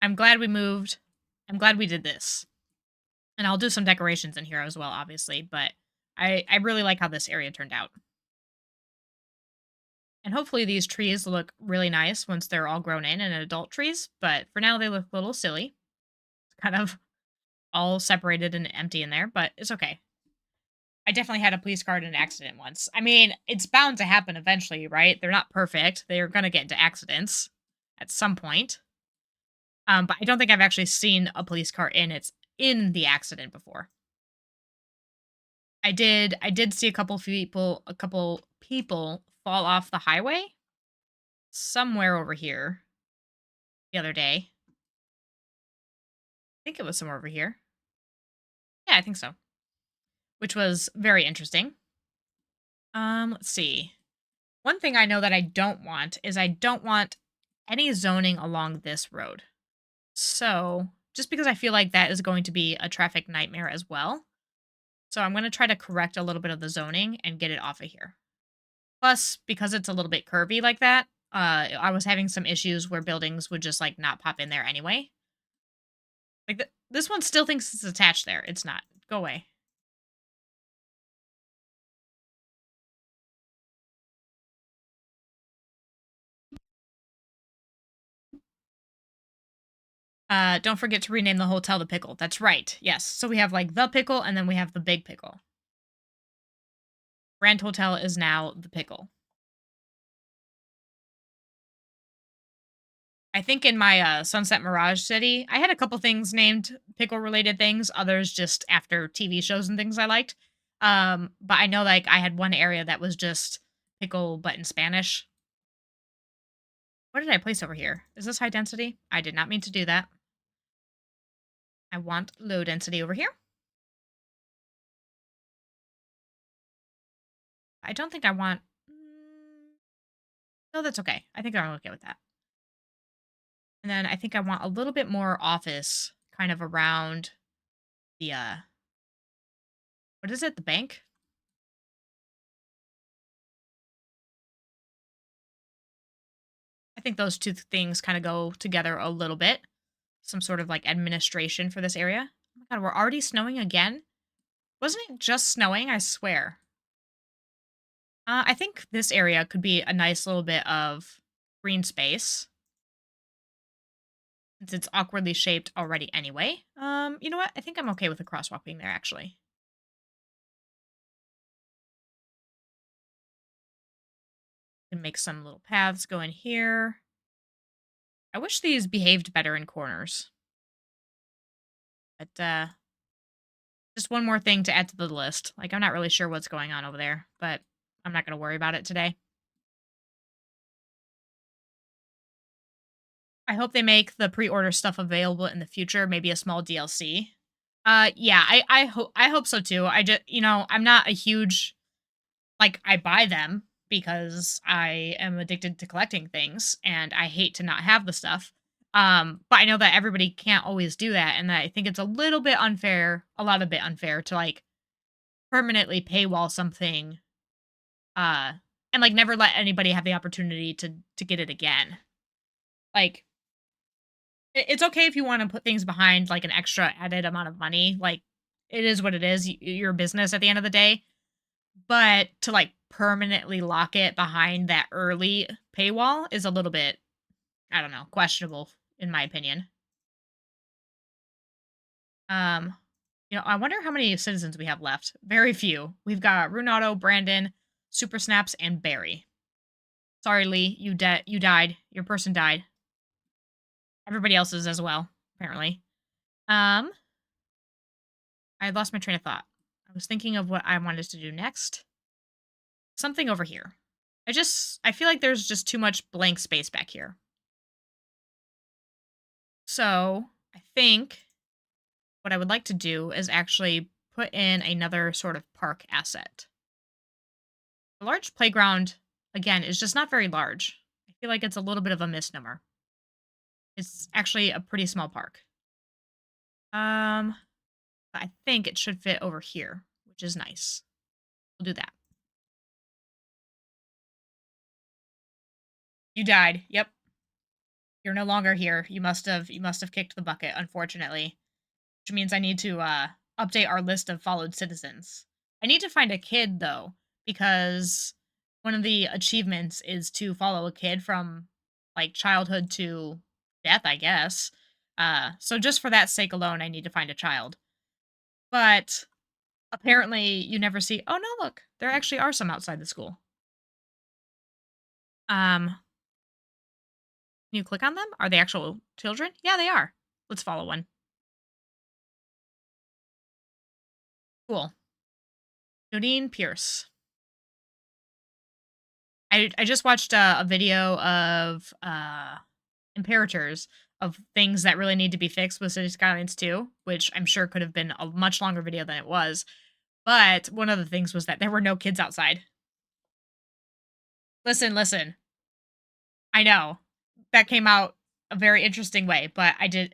I'm glad we moved. I'm glad we did this. And I'll do some decorations in here as well, obviously, but I really like how this area turned out. And hopefully these trees look really nice once they're all grown in and adult trees, but for now they look a little silly. Kind of all separated and empty in there, but it's okay. I definitely had a police car in an accident once. I mean, it's bound to happen eventually, right? They're not perfect. They're going to get into accidents at some point. But I don't think I've actually seen a police car in the accident before. I did see a couple people fall off the highway somewhere over here the other day. I think it was somewhere over here. Yeah, I think so. Which was very interesting. Let's see. One thing I know that I don't want is I don't want any zoning along this road. So, just because I feel like that is going to be a traffic nightmare as well. So I'm going to try to correct a little bit of the zoning and get it off of here. Plus, because it's a little bit curvy like that, I was having some issues where buildings would just like not pop in there anyway. Like this one still thinks it's attached there. It's not. Go away. Don't forget to rename the hotel the Pickle. That's right. Yes. So we have like the Pickle and then we have the Big Pickle. Grand Hotel is now the Pickle. I think in my Sunset Mirage City, I had a couple things named pickle related things, others just after TV shows and things I liked. But I know like I had one area that was just pickle but in Spanish. What did I place over here? Is this high density? I did not mean to do that. I want low density over here. I don't think I want... No, that's okay. I think I'm okay with that. And then I think I want a little bit more office kind of around the, what is it? The bank? think those things kind of go together a little bit. Some sort of like administration for this area. Oh my god, we're already snowing again? Wasn't it just snowing? I swear. I think this area could be a nice little bit of green space since it's awkwardly shaped already anyway. You know what? I think I'm okay with a crosswalk being there actually. Can make some little paths go in here. I wish these behaved better in corners. But just one more thing to add to the list. Like I'm not really sure what's going on over there, but I'm not going to worry about it today. I hope they make the pre-order stuff available in the future, maybe a small DLC. Yeah, I hope so too. I just, I'm not a huge like I buy them because I am addicted to collecting things and I hate to not have the stuff. But I know that everybody can't always do that and I think it's a little bit unfair, a lot of bit unfair to like permanently paywall something uh and like never let anybody have the opportunity to get it again. Like it's okay if you wanna put things behind, like, an extra added amount of money, like, it is what it is, your business at the end of the day, but to, like, permanently lock it behind that early paywall is a little bit, I don't know, questionable, in my opinion. Um, I wonder how many citizens we have left. Very few. We've got Runato, Brandon, Super Snaps, and Barry. Sorry, Lee, you died. Your person died. Everybody else's as well, apparently. Um I lost my train of thought. I was thinking of what I wanted to do next. Something over here. I feel like there's just too much blank space back here. So I think what I would like to do is actually put in another sort of park asset. The large playground, again, is just not very large. I feel like it's a little bit of a misnomer. It's actually a pretty small park. Um, but I think it should fit over here, which is nice. We'll do that. You died. Yep. You're no longer here. You must have kicked the bucket, unfortunately. Which means I need to update our list of followed citizens. I need to find a kid though, because one of the achievements is to follow a kid from like childhood to death, I guess. So just for that sake alone, I need to find a child. But apparently you never see, oh no, look, there actually are some outside the school. Can you click on them? Are they actual children? Yeah, they are. Let's follow one. Cool. Jodine Pierce. I just watched a video of imperators of things that really need to be fixed with City Skylines 2, which I'm sure could have been a much longer video than it was. But one of the things was that there were no kids outside. Listen, listen. I know that came out a very interesting way, but I did,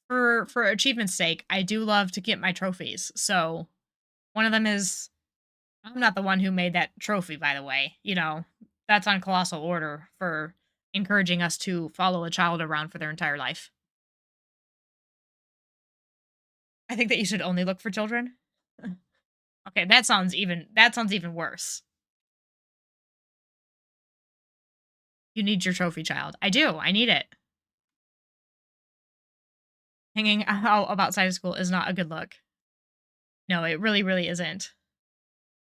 for achievement's sake, I do love to get my trophies. So one of them is I'm not the one who made that trophy, by the way. That's on Colossal Order for encouraging us to follow a child around for their entire life. I think that you should only look for children. Okay, that sounds even worse. You need your trophy child. I do. I need it. Hanging out outside of school is not a good look. No, it really, really isn't.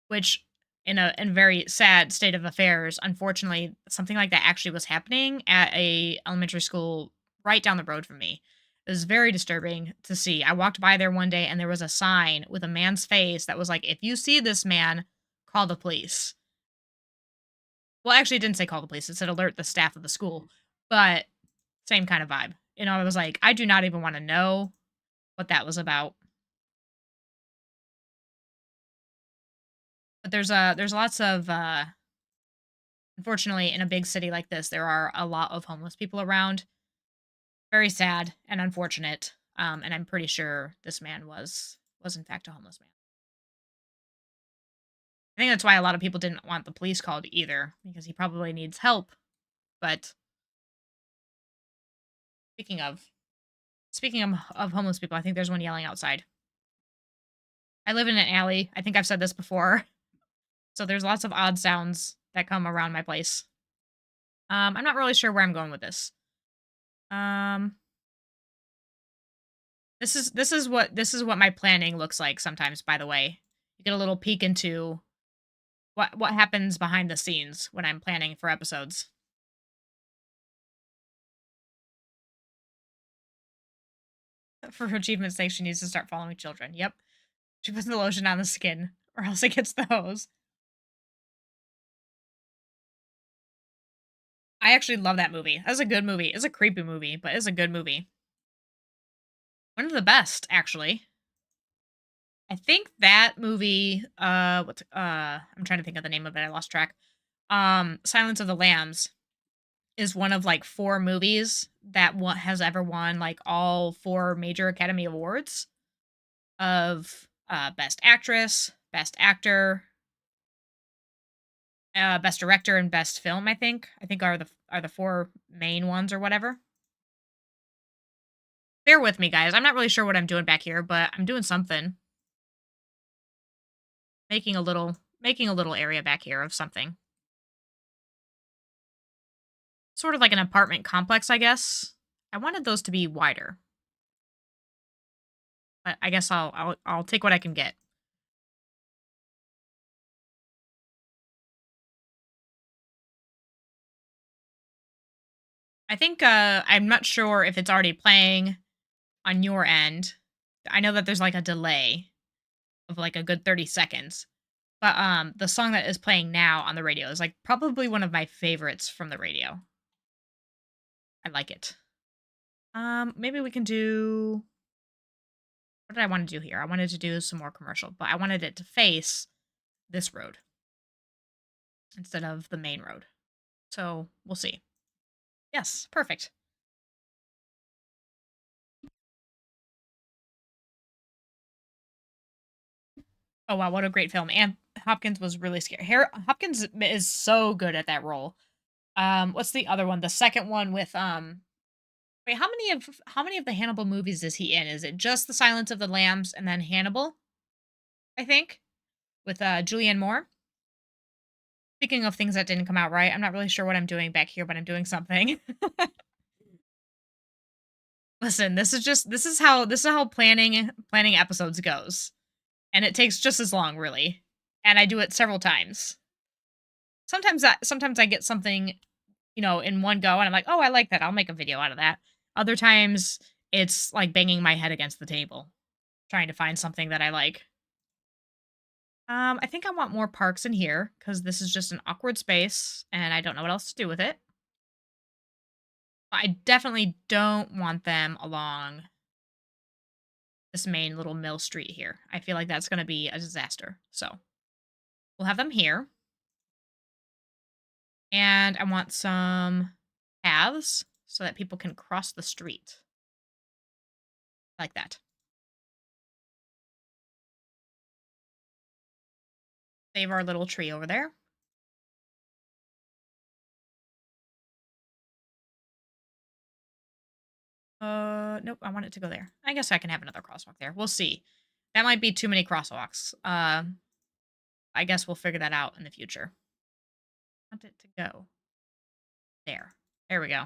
Which in a very sad state of affairs, unfortunately, something like that actually was happening at a elementary school right down the road from me. It was very disturbing to see. I walked by there one day and there was a sign with a man's face that was like, if you see this man, call the police. Well, actually, it didn't say call the police. It said alert the staff of the school. But same kind of vibe. I was like, I do not even want to know what that was about. But there's lots of unfortunately in a big city like this, there are a lot of homeless people around. Very sad and unfortunate. And I'm pretty sure this man was in fact a homeless man. I think that's why a lot of people didn't want the police called either, because he probably needs help. But Speaking of speaking of homeless people, I think there's one yelling outside. I live in an alley. I think I've said this before. So there's lots of odd sounds that come around my place. I'm not really sure where I'm going with this. Um, this is what my planning looks like sometimes, by the way. You get a little peek into what happens behind the scenes when I'm planning for episodes. For her achievement's sake, she needs to start following children. Yep. She puts the lotion on the skin, or else it gets the hose. I actually love that movie. That's a good movie. It's a creepy movie, but it's a good movie. One of the best, actually. I think that movie, I'm trying to think of the name of it. I lost track. Silence of the Lambs is one of like 4 movies that has ever won like all 4 major Academy Awards of Best Actress, Best Actor, Best Director, and Best Film. I think are the 4 main ones or whatever. Bear with me, guys. I'm not really sure what I'm doing back here, but I'm doing something. Making a little area back here of something. Sort of like an apartment complex, I guess. I wanted those to be wider. But I guess I'll take what I can get. I think I'm not sure if it's already playing on your end. I know that there's like a delay of like a good 30 seconds. But the song that is playing now on the radio is like probably one of my favorites from the radio. I like it. Maybe we can do what did I want to do here? I wanted to do some more commercial, but I wanted it to face this road instead of the main road. So we'll see. Yes, perfect. Oh wow, what a great film. And Hopkins was really scary. Hopkins is so good at that role. What's the other one? The second one with wait, how many of the Hannibal movies is he in? Is it just The Silence of the Lambs and then Hannibal? I think with Julianne Moore. Speaking of things that didn't come out right, I'm not really sure what I'm doing back here, but I'm doing something. Listen, this is how planning episodes goes. And it takes just as long, really. And I do it several times. Sometimes I get something, in one go and I'm like, "Oh, I like that. I'll make a video out of that." Other times it's like banging my head against the table trying to find something that I like. I think I want more parks in here cuz this is just an awkward space and I don't know what else to do with it. But I definitely don't want them along this main little mill street here. I feel like that's going to be a disaster. So, we'll have them here. And I want some paths so that people can cross the street. Like that. Save our little tree over there. Nope, I want it to go there. I guess I can have another crosswalk there. We'll see. That might be too many crosswalks. I guess we'll figure that out in the future. I want it to go there. There we go.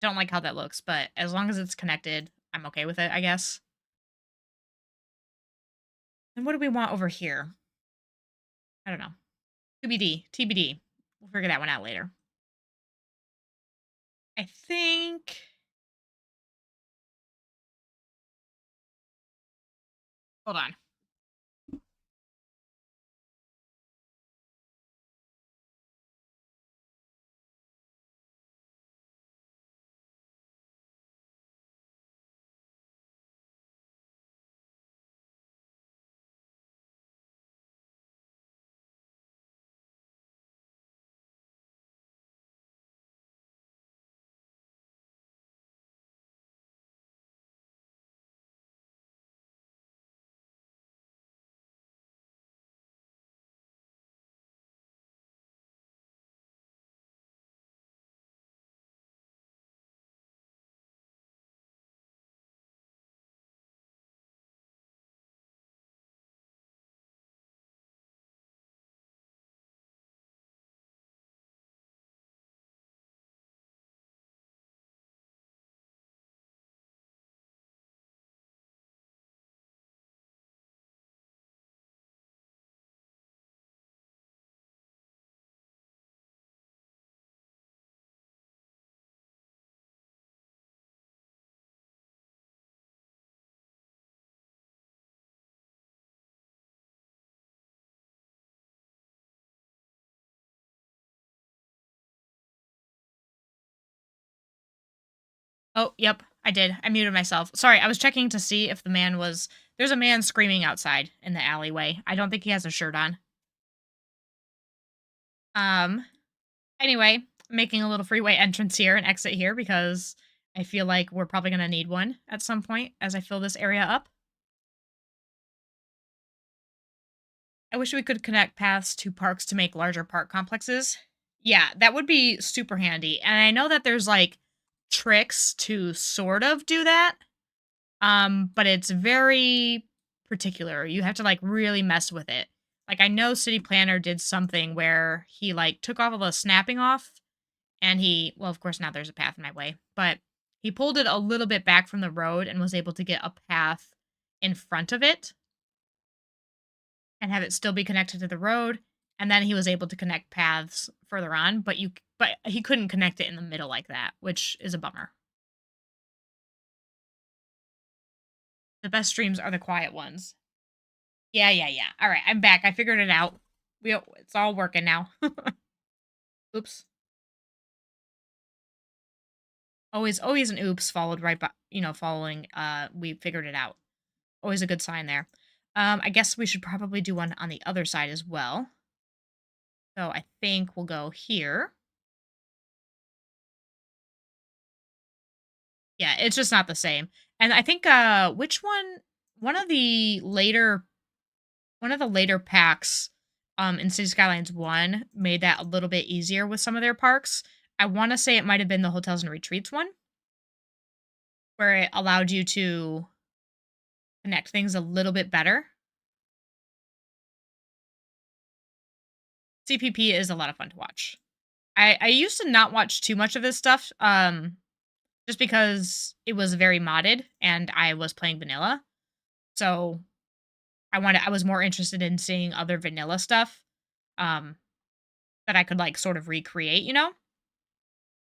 Don't like how that looks, but as long as it's connected, I'm okay with it, I guess. And what do we want over here? I don't know. TBD. TBD. We'll figure that one out later. I think. Hold on. Oh, yep, I did. I muted myself. Sorry, I was checking to see if the man was there's a man screaming outside in the alleyway. I don't think he has a shirt on. Um, anyway, making a little freeway entrance here and exit here because I feel like we're probably gonna need one at some point as I fill this area up. I wish we could connect paths to parks to make larger park complexes. Yeah, that would be super handy. And I know that there's like tricks to sort of do that. But it's very particular. You have to like really mess with it. Like I know City Planner did something where he like took all the snapping off and he well, of course now there's a path in my way, but he pulled it a little bit back from the road and was able to get a path in front of it and have it still be connected to the road. And then he was able to connect paths further on, but he couldn't connect it in the middle like that, which is a bummer. The best streams are the quiet ones. Yeah, yeah, yeah. All right, I'm back. I figured it out. It's all working now. Oops. Always an oops followed right by, following we figured it out. Always a good sign there. I guess we should probably do one on the other side as well. So I think we'll go here. Yeah, it's just not the same. And I think which one of the later packs in City Skylines 1 made that a little bit easier with some of their parks. I want to say it might have been the Hotels and Retreats one where it allowed you to connect things a little bit better. CPP is a lot of fun to watch. I used to not watch too much of this stuff just because it was very modded and I was playing vanilla. So I was more interested in seeing other vanilla stuff um that I could like sort of recreate, you know?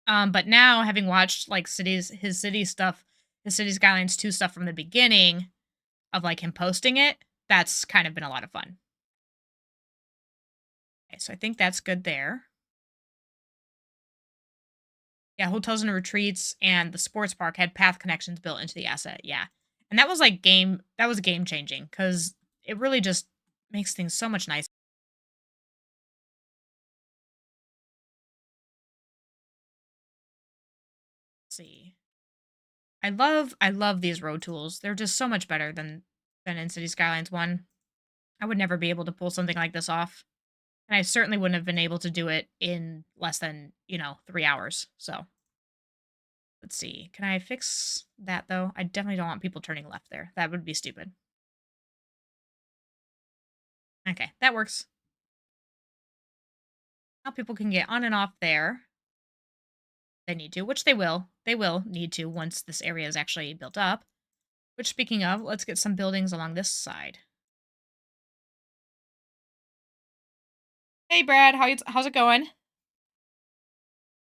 But now having watched like his city stuff, his City Skylines 2 stuff from the beginning of like him posting it, that's kind of been a lot of fun. Okay, so I think that's good there. Yeah, hotels and retreats and the sports park had path connections built into the asset. Yeah. And that was like that was game changing cuz it really just makes things so much nicer. Let's see. I love these road tools. They're just so much better than in City Skylines 1. I would never be able to pull something like this off. And I certainly wouldn't have been able to do it in less than, 3 hours. So, let's see. Can I fix that though? I definitely don't want people turning left there. That would be stupid. Okay, that works. Now people can get on and off there. They need to, which they will. They will need to once this area is actually built up. Which, speaking of, let's get some buildings along this side. Hey, Brad, how's it going?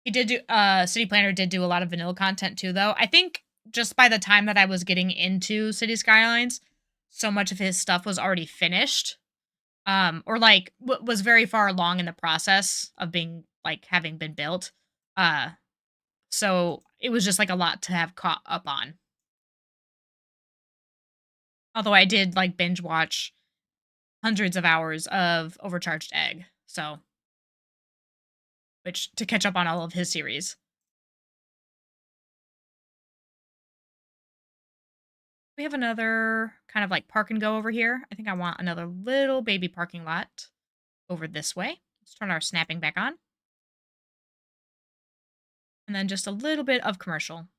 He did do City Planner did do a lot of vanilla content too, though. I think just by the time that I was getting into City Skylines, so much of his stuff was already finished. Or like was very far along in the process of being like having been built. Uh so it was just like a lot to have caught up on. Although I did like binge watch hundreds of hours of Overcharged Egg. So which to catch up on all of his series. We have another kind of like park and go over here. I think I want another little baby parking lot over this way. Let's turn our snapping back on. And then just a little bit of commercial.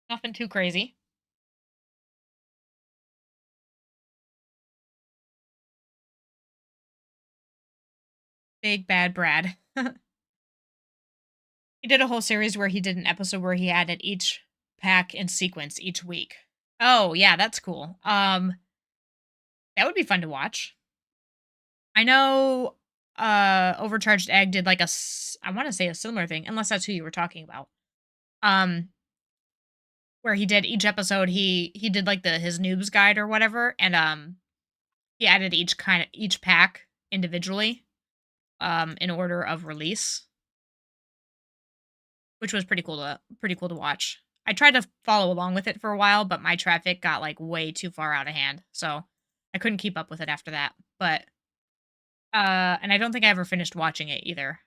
Nothing too crazy. Big bad Brad. He did a whole series where he did an episode where he added each pack in sequence each week. Oh, yeah, that's cool. That would be fun to watch. I know Overcharged Egg did like I want to say a similar thing, unless that's who you were talking about. Um where he did each episode he did like his noobs guide or whatever and he added each pack individually in order of release. which was pretty cool to watch. I tried to follow along with it for a while, but my traffic got like way too far out of hand, so I couldn't keep up with it after that. But and I don't think I ever finished watching it either.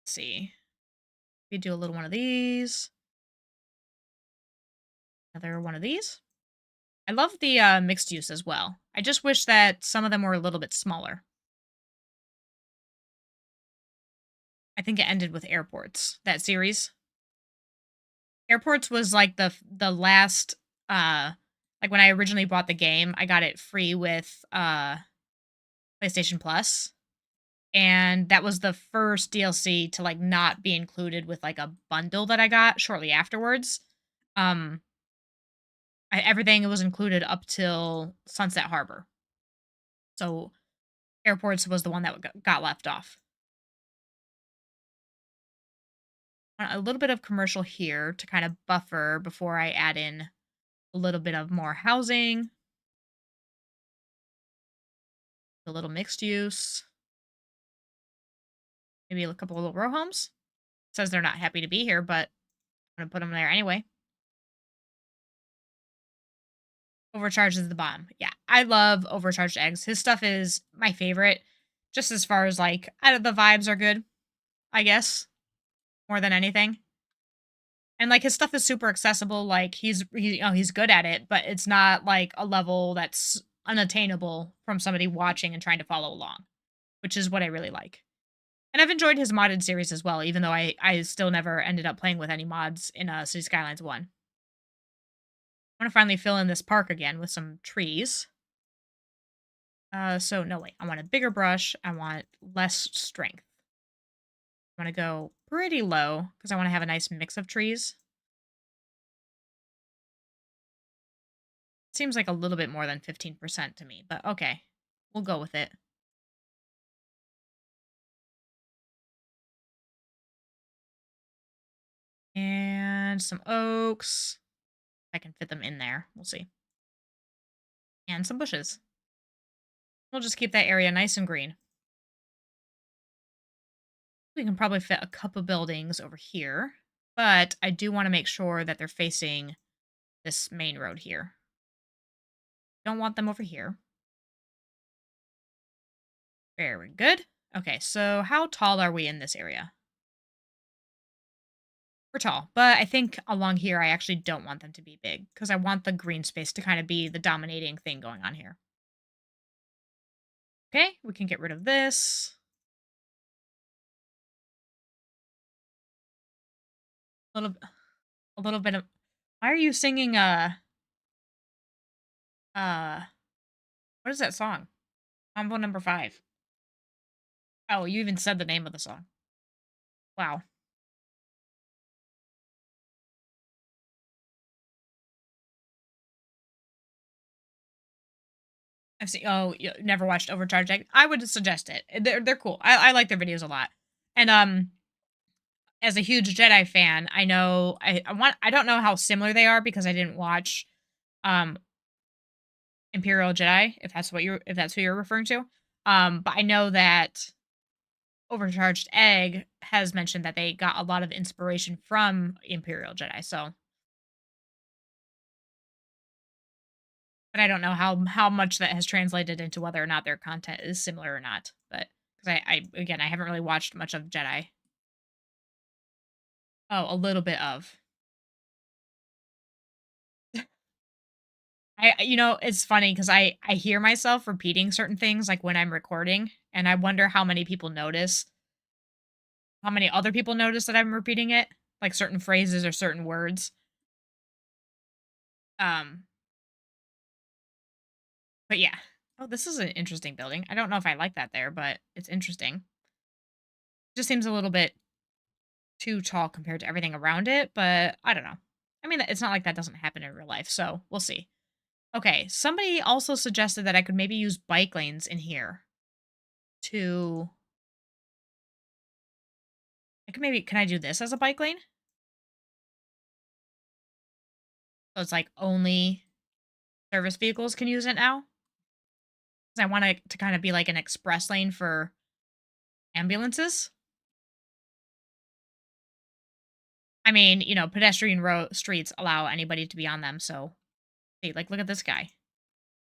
Let's see. We do a little one of these, another one of these. I love the mixed use as well. I just wish that some of them were a little bit smaller. I think it ended with airports. That series. Airports was like the last like when I originally bought the game, I got it free with PlayStation Plus, and that was the first DLC to like not be included with like a bundle that I got shortly afterwards. Um everything was included up till Sunset Harbor. So Airports was the one that got left off. A little bit of commercial here to kind of buffer before I add in a little bit of more housing, a little mixed use, maybe a couple of little row homes. Says they're not happy to be here, but I'm gonna put them there anyway. Overcharged is the bomb. Yeah, I love overcharged eggs. His stuff is my favorite, just as far as like the vibes are good, I guess, more than anything. And like his stuff is super accessible. Like he's good at it, but it's not like a level that's unattainable from somebody watching and trying to follow along, which is what I really like. And I've enjoyed his modded series as well, even though I still never ended up playing with any mods in City Skylines 1. I want to finally fill in this park again with some trees. So no, wait, I want a bigger brush. I want less strength. I want to go pretty low because I want to have a nice mix of trees. Seems like a little bit more than 15% to me, but okay. We'll go with it. And some oaks. I can fit them in there. We'll see. And some bushes. We'll just keep that area nice and green. We can probably fit a couple buildings over here, but I do want to make sure that they're facing this main road here. Don't want them over here. Very good. Okay, so how tall are we in this area? We're tall, but I think along here I actually don't want them to be big because I want the green space to kind of be the dominating thing going on here. Okay, we can get rid of this. A little bit of. Why are you singing? Uh, what is that song? Combo number 5. Oh, you even said the name of the song. Wow. I've seen. Oh, you never watched Overcharged Egg? I would suggest it. They're cool. I like their videos a lot. And as a huge Jedi fan, I know I don't know how similar they are because I didn't watch um Imperial Jedi, if that's who you're referring to. But I know that Overcharged Egg has mentioned that they got a lot of inspiration from Imperial Jedi. So, but I don't know how much that has translated into whether or not their content is similar or not. But because I again I haven't really watched much of Jedi. Oh, a little bit of. It's funny because I hear myself repeating certain things like when I'm recording, and I wonder how many people notice. How many other people notice that I'm repeating it, like certain phrases or certain words. Um, but yeah. Oh, this is an interesting building. I don't know if I like that there, but it's interesting. Just seems a little bit too tall compared to everything around it, but I don't know. I mean, it's not like that doesn't happen in real life, so we'll see. Okay, somebody also suggested that I could maybe use bike lanes in here to can I do this as a bike lane? So it's like only service vehicles can use it now? 'Cause I want it to kind of be like an express lane for Ambulances? I mean, pedestrian streets allow anybody to be on them, so see, like, look at this guy.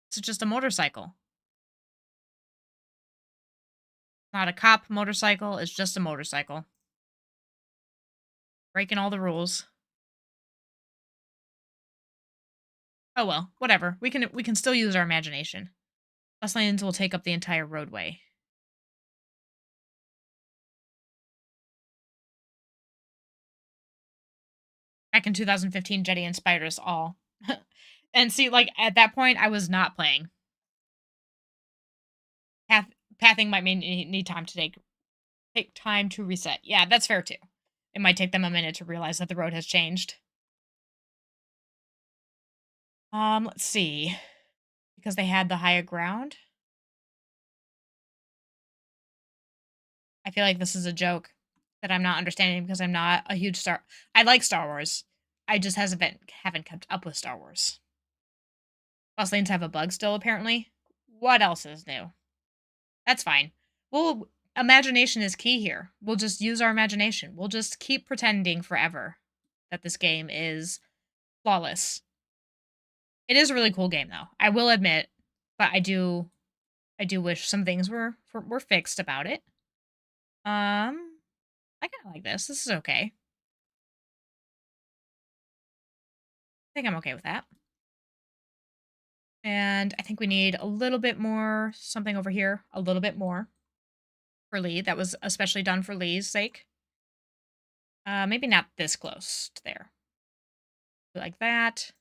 It's just a motorcycle. Not a cop motorcycle, it's just a motorcycle. Breaking all the rules. Oh well, whatever. We can still use our imagination. Bus lanes will take up the entire roadway. Back in 2015, Jetty inspired us all. And see, like, at that point, I was not playing. Path pathing might mean need time to take time to reset. Yeah, that's fair too. It might take them a minute to realize that the road has changed. Let's see. Because they had the higher ground. I feel like this is a joke that I'm not understanding because I'm not a huge Star. I like Star Wars. I just haven't kept up with Star Wars. Bus lanes have a bug still, apparently. What else is new? That's fine. Well, imagination is key here. We'll just use our imagination. We'll just keep pretending forever that this game is flawless. It is a really cool game, though. I will admit, but I do wish some things were fixed about it. I kind of like this. This is okay. I think I'm okay with that. And I think we need a little bit more something over here. A little bit more for Lee. That was especially done for Lee's sake. Maybe not this close to there. Like that.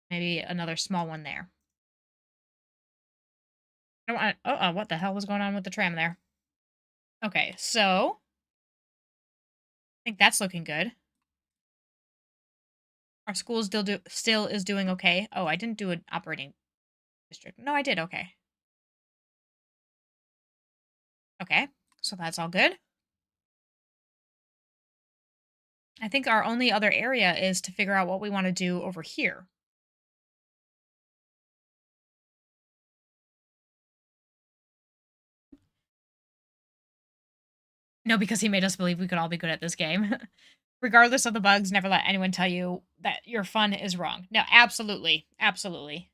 Maybe another small one there. I don't want. What the hell was going on with the tram there? Okay, so I think that's looking good. Our school still is doing okay. Oh, I didn't do an operating district. No, I did. Okay. Okay, so that's all good. I think our only other area is to figure out what we want to do over here. No, because he made us believe we could all be good at this game. Regardless of the bugs, never let anyone tell you that your fun is wrong. No, absolutely. Absolutely.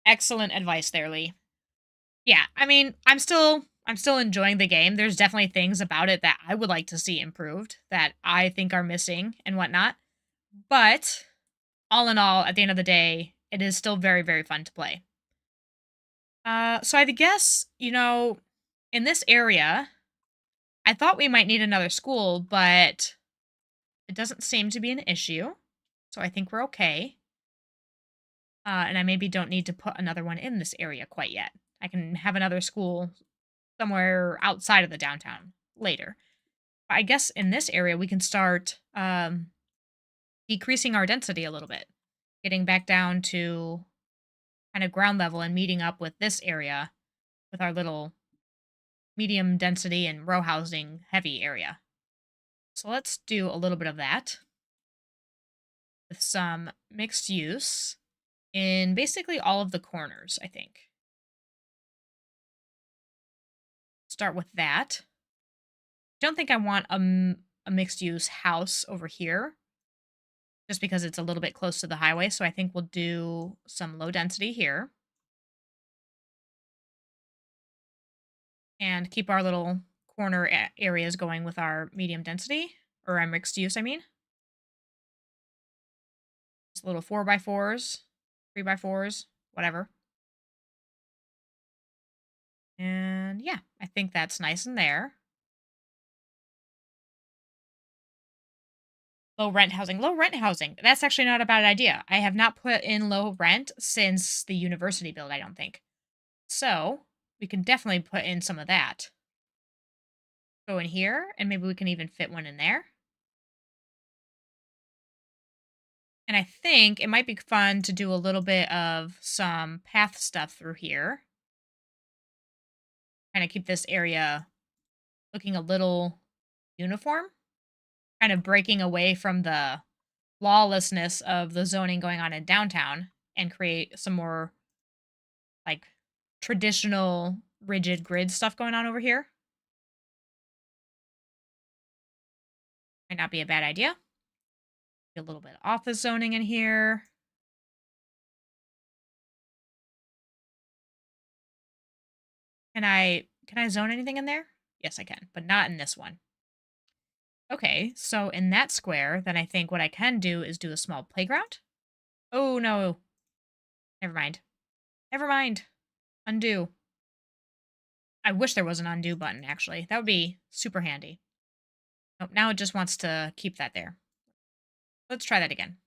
Excellent advice there, Lee. Yeah, I mean, I'm still enjoying the game. There's definitely things about it that I would like to see improved that I think are missing and whatnot. But all in all, at the end of the day, it is still very, very fun to play. So I guess, in this area, I thought we might need another school, but it doesn't seem to be an issue. So I think we're okay. And I maybe don't need to put another one in this area quite yet. I can have another school somewhere outside of the downtown later. I guess in this area, we can start decreasing our density a little bit, getting back down to kind of ground level and meeting up with this area with our little medium density and row housing heavy area. So let's do a little bit of that with some mixed use in basically all of the corners, I think. Start with that. Don't think I want a mixed use house over here just because it's a little bit close to the highway. So I think we'll do some low density here and keep our little corner areas going with our medium density or our mixed use, I mean. Just little 4x4s, 3x4s, whatever. And yeah, I think that's nice in there. Low rent housing. Low rent housing. That's actually not a bad idea. I have not put in low rent since the university build, I don't think. So we can definitely put in some of that. Go in here, and maybe we can even fit one in there. And I think it might be fun to do a little bit of some path stuff through here. Kind of keep this area looking a little uniform. Kind of breaking away from the lawlessness of the zoning going on in downtown and create some more like traditional rigid grid stuff going on over here. Might not be a bad idea. Get a little bit of office zoning in here. Can I zone anything in there? Yes, I can, but not in this one. Okay, so in that square, then I think what I can do is do a small playground. Oh no. Never mind. Never mind. Undo. I wish there was an undo button, actually. That would be super handy. Nope, now it just wants to keep that there. Let's try that again.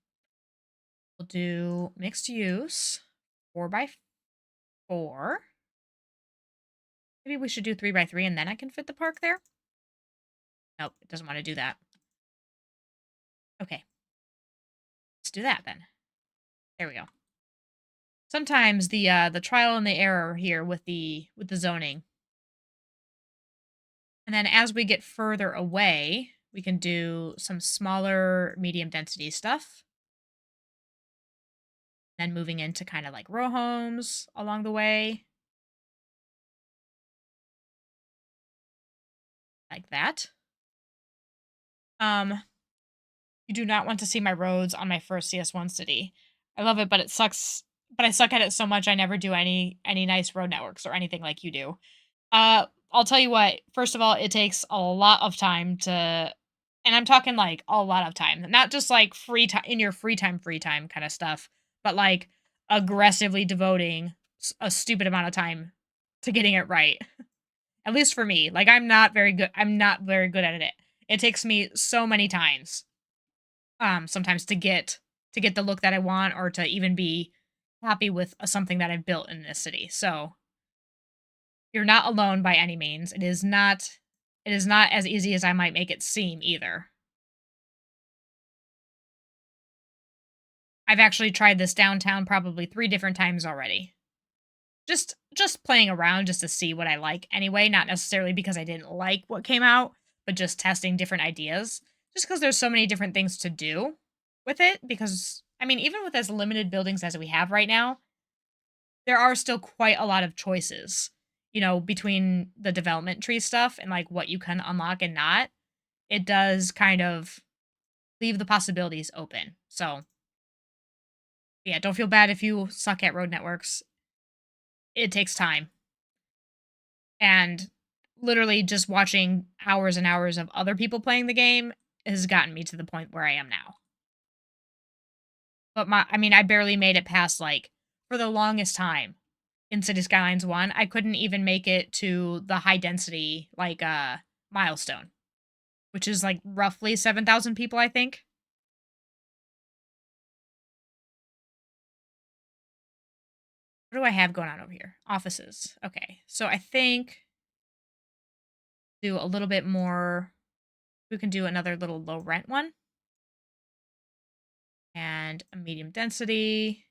We'll do mixed use, 4 by 4. Maybe we should do 3 by 3 and then I can fit the park there? Nope, it doesn't want to do that. Okay. Let's do that then. There we go. Sometimes the trial and the error here with the zoning. And then as we get further away, we can do some smaller medium density stuff. Then moving into kind of like row homes along the way. Like that. You do not want to see my roads on my first CS1 city. I love it, but it sucks. But I suck at it so much I never do any nice road networks or anything like you do. I'll tell you what. First of all, it takes a lot of time to, and I'm talking like a lot of time, not just like free time in your free time kind of stuff, but like aggressively devoting a stupid amount of time to getting it right. At least for me, like I'm not very good. I'm not very good at it. It takes me so many times, sometimes to get the look that I want or to even be happy with something that I've built in this city. So you're not alone by any means. It is not as easy as I might make it seem either. I've actually tried this downtown probably 3 different times already. Just playing around just to see what I like anyway, not necessarily because I didn't like what came out, but just testing different ideas. Just because there's so many different things to do with it because I mean, even with as limited buildings as we have right now, there are still quite a lot of choices, between the development tree stuff and like what you can unlock and not. It does kind of leave the possibilities open. So, yeah, don't feel bad if you suck at road networks. It takes time. And literally just watching hours and hours of other people playing the game has gotten me to the point where I am now. But I mean, I barely made it past like for the longest time in City Skylines 1, I couldn't even make it to the high density like milestone, which is like roughly 7,000 people, I think. What do I have going on over here? Offices. Okay. So I think do a little bit more. We can do another little low rent one. And a medium density.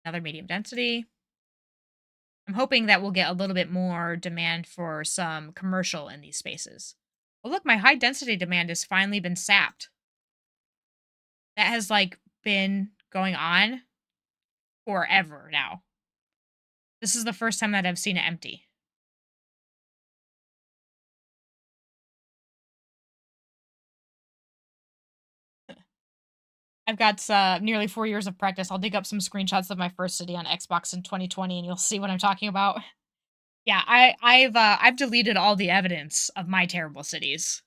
Another medium density. I'm hoping that we'll get a little bit more demand for some commercial in these spaces. Oh, look, my high density demand has finally been sapped. That has like been going on forever now. This is the first time that I've seen it empty. I've got nearly 4 years of practice. I'll dig up some screenshots of my first city on Xbox in 2020, and you'll see what I'm talking about. Yeah, I've deleted all the evidence of my terrible cities.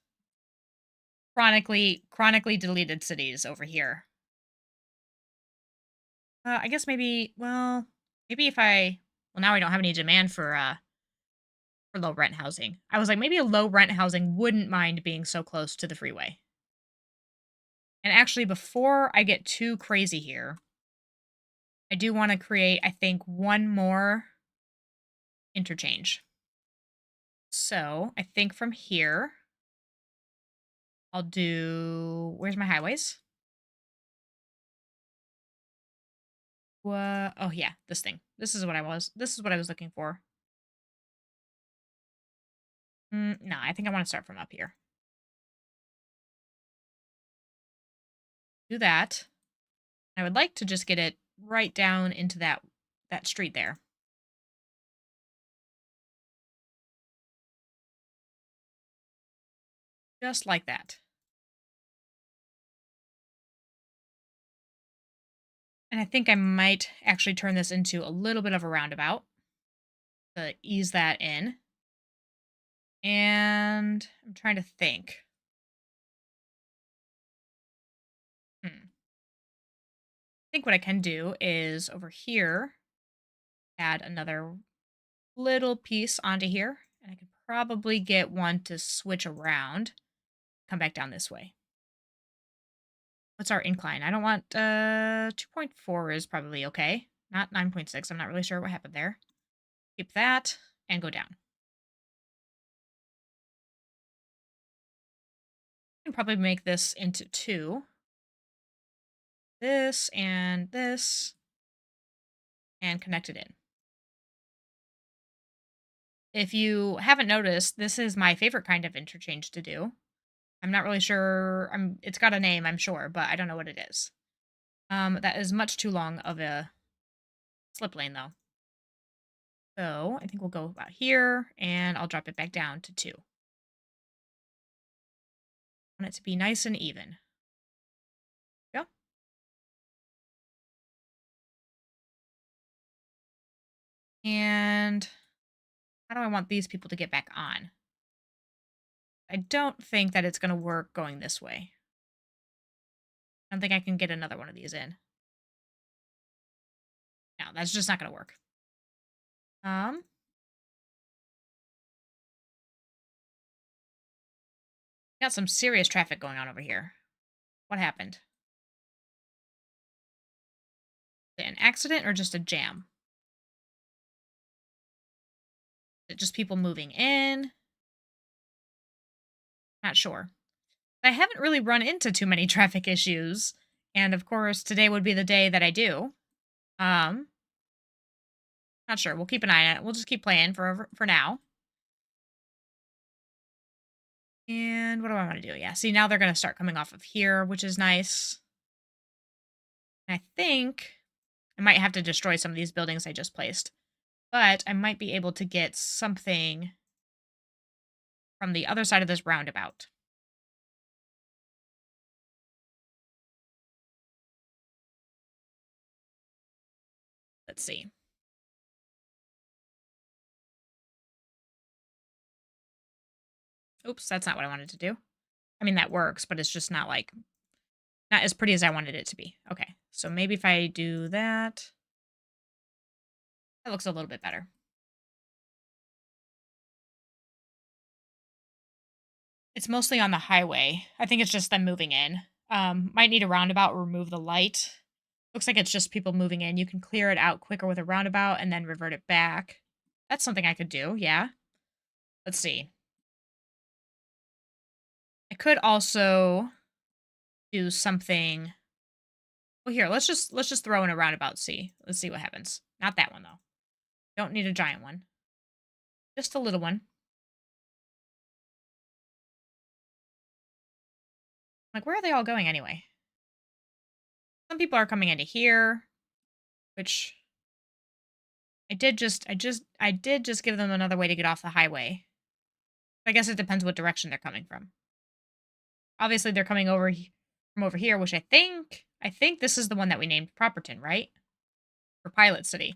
Chronically deleted cities over here. I guess maybe. Well, maybe if I. Well, now I don't have any demand for low rent housing. I was like, maybe a low rent housing wouldn't mind being so close to the freeway. And actually, before I get too crazy here, I do want to create, I think, one more interchange. So I think from here, I'll do. Where's my highways? What? Oh yeah, this thing. This is what I was. This is what I was looking for. No, I think I want to start from up here. Do that. I would like to just get it right down into that street there. Just like that. And I think I might actually turn this into a little bit of a roundabout to ease that in. And I'm trying to think. I think what I can do is over here, add another little piece onto here. And I could probably get one to switch around, come back down this way. What's our incline? I don't want 2.4 is probably okay. Not 9.6. I'm not really sure what happened there. Keep that and go down. I can probably make this into two. This and connect it in. If you haven't noticed, this is my favorite kind of interchange to do. I'm not really sure. It's got a name, I'm sure, but I don't know what it is. That is much too long of a slip lane though. So I think we'll go about here and I'll drop it back down to 2. I want it to be nice and even. Yeah. And how do I want these people to get back on? I don't think that it's going to work going this way. I don't think I can get another one of these in. No, that's just not going to work. Got some serious traffic going on over here. What happened? Is it an accident or just a jam? Is it just people moving in? Not sure. I haven't really run into too many traffic issues. And of course, today would be the day that I do. Um, Not sure. We'll keep an eye on it. We'll just keep playing for now. And what do I want to do? Yeah, see, now they're going to start coming off of here, which is nice. And I think I might have to destroy some of these buildings I just placed. But I might be able to get something from the other side of this roundabout. Let's see. Oops, that's not what I wanted to do. I mean, that works, but it's just not like, not as pretty as I wanted it to be. Okay, so maybe if I do that, that looks a little bit better. It's mostly on the highway. I think it's just them moving in. Might need a roundabout, remove the light. Looks like it's just people moving in. You can clear it out quicker with a roundabout and then revert it back. That's something I could do, yeah. Let's see. I could also do something. Well, here, let's just throw in a roundabout, see. Let's see what happens. Not that one though. Don't need a giant one. Just a little one. Like, where are they all going anyway? Some people are coming into here, which I did just give them another way to get off the highway. I guess it depends what direction they're coming from. Obviously, they're coming from over here, which I think this is the one that we named Properton, right? For Pilot City.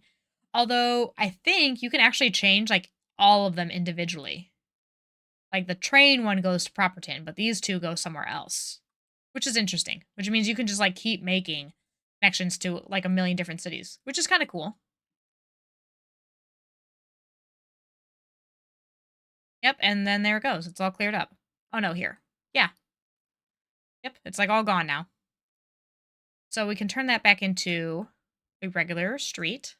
Although I think you can actually change like all of them individually. Like the train one goes to Properton, but these two go somewhere else, which is interesting. Which means you can just like keep making connections to like a million different cities, which is kind of cool. Yep, and then there it goes. It's all cleared up. Oh no, here. Yeah. Yep, it's like all gone now. So we can turn that back into a regular street.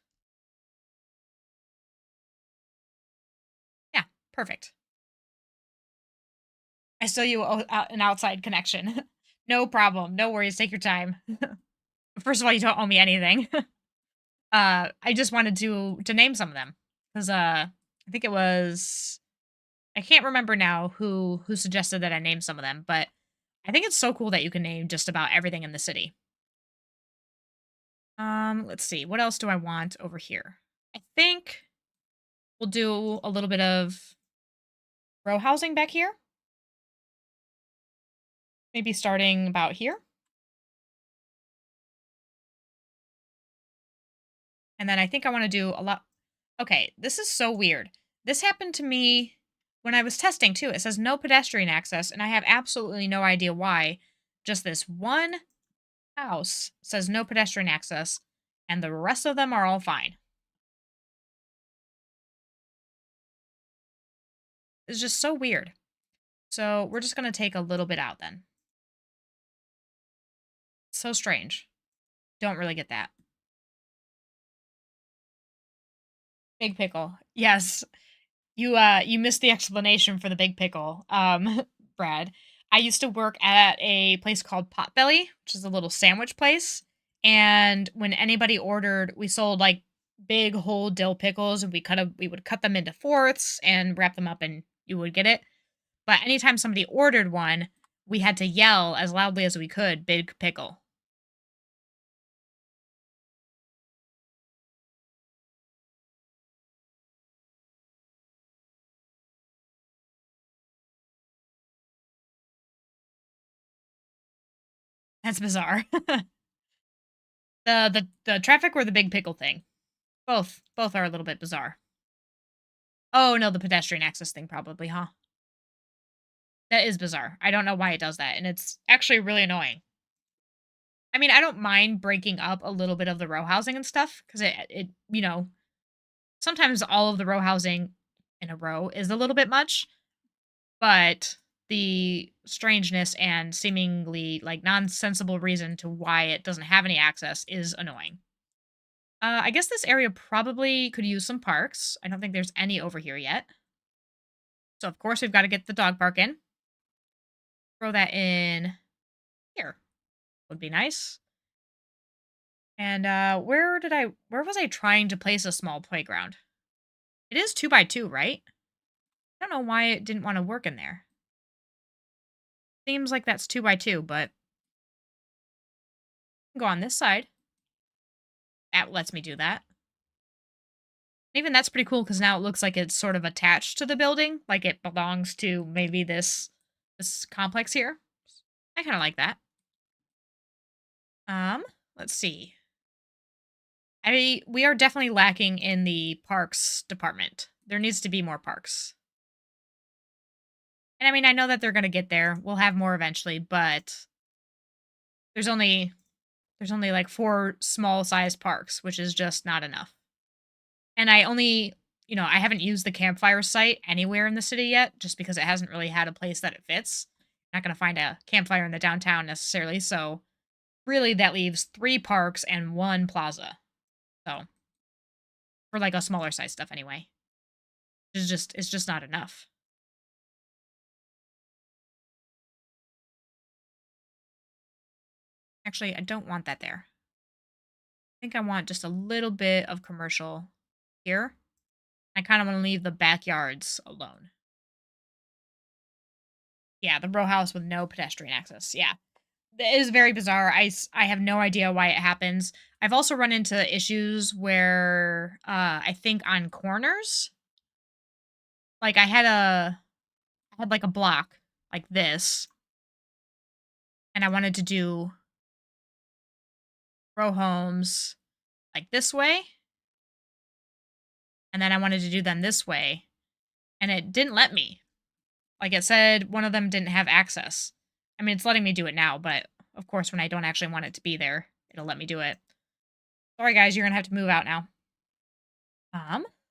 Yeah, perfect. I still you an outside connection. No problem. No worries. Take your time. First of all, you don't owe me anything. I just wanted to name some of them because I think it was I can't remember now who suggested that I name some of them, but I think it's so cool that you can name just about everything in the city. Let's see. What else do I want over here? I think we'll do a little bit of row housing back here. Maybe starting about here. And then I think I want to do a lot. Okay, this is so weird. This happened to me when I was testing too. It says no pedestrian access, and I have absolutely no idea why. Just this one house says no pedestrian access, and the rest of them are all fine. It's just so weird. So we're just going to take a little bit out then. So strange. Don't really get that. Big pickle. Yes. You missed the explanation for the big pickle, Brad. I used to work at a place called Potbelly, which is a little sandwich place. And when anybody ordered, we sold like big whole dill pickles, and we would cut them into fourths and wrap them up, and you would get it. But anytime somebody ordered one, we had to yell as loudly as we could, "Big pickle." That's bizarre. The traffic or the big pickle thing? Both are a little bit bizarre. Oh, no, the pedestrian access thing probably, huh? That is bizarre. I don't know why it does that, and it's actually really annoying. I mean, I don't mind breaking up a little bit of the row housing and stuff because sometimes all of the row housing in a row is a little bit much, but the strangeness and seemingly like nonsensible reason to why it doesn't have any access is annoying. I guess this area probably could use some parks. I don't think there's any over here yet. So of course we've got to get the dog park in. Throw that in here. Would be nice. And where was I trying to place a small playground? It is 2 by 2, right? I don't know why it didn't want to work in there. Seems like that's 2 by 2, but go on this side. That lets me do that. Even that's pretty cool because now it looks like it's sort of attached to the building, like it belongs to maybe this complex here. I kind of like that. Let's see. We are definitely lacking in the parks department. There needs to be more parks. And I mean, I know that they're going to get there. We'll have more eventually, but there's only like 4 small-sized parks, which is just not enough. And I haven't used the campfire site anywhere in the city yet, just because it hasn't really had a place that it fits. Not going to find a campfire in the downtown necessarily, so really that leaves 3 parks and 1 plaza. So, for like a smaller size stuff anyway. It's just not enough. Actually, I don't want that there. I think I want just a little bit of commercial here. I kind of want to leave the backyards alone. Yeah, the row house with no pedestrian access. Yeah. It is very bizarre. I have no idea why it happens. I've also run into issues where I think on corners, like I had like a block like this, and I wanted to do row homes like this way, and then I wanted to do them this way, and it didn't let me. Like it said one of them didn't have access. I mean, it's letting me do it now, but of course when I don't actually want it to be there, it'll let me do it. Sorry guys, you're going to have to move out now.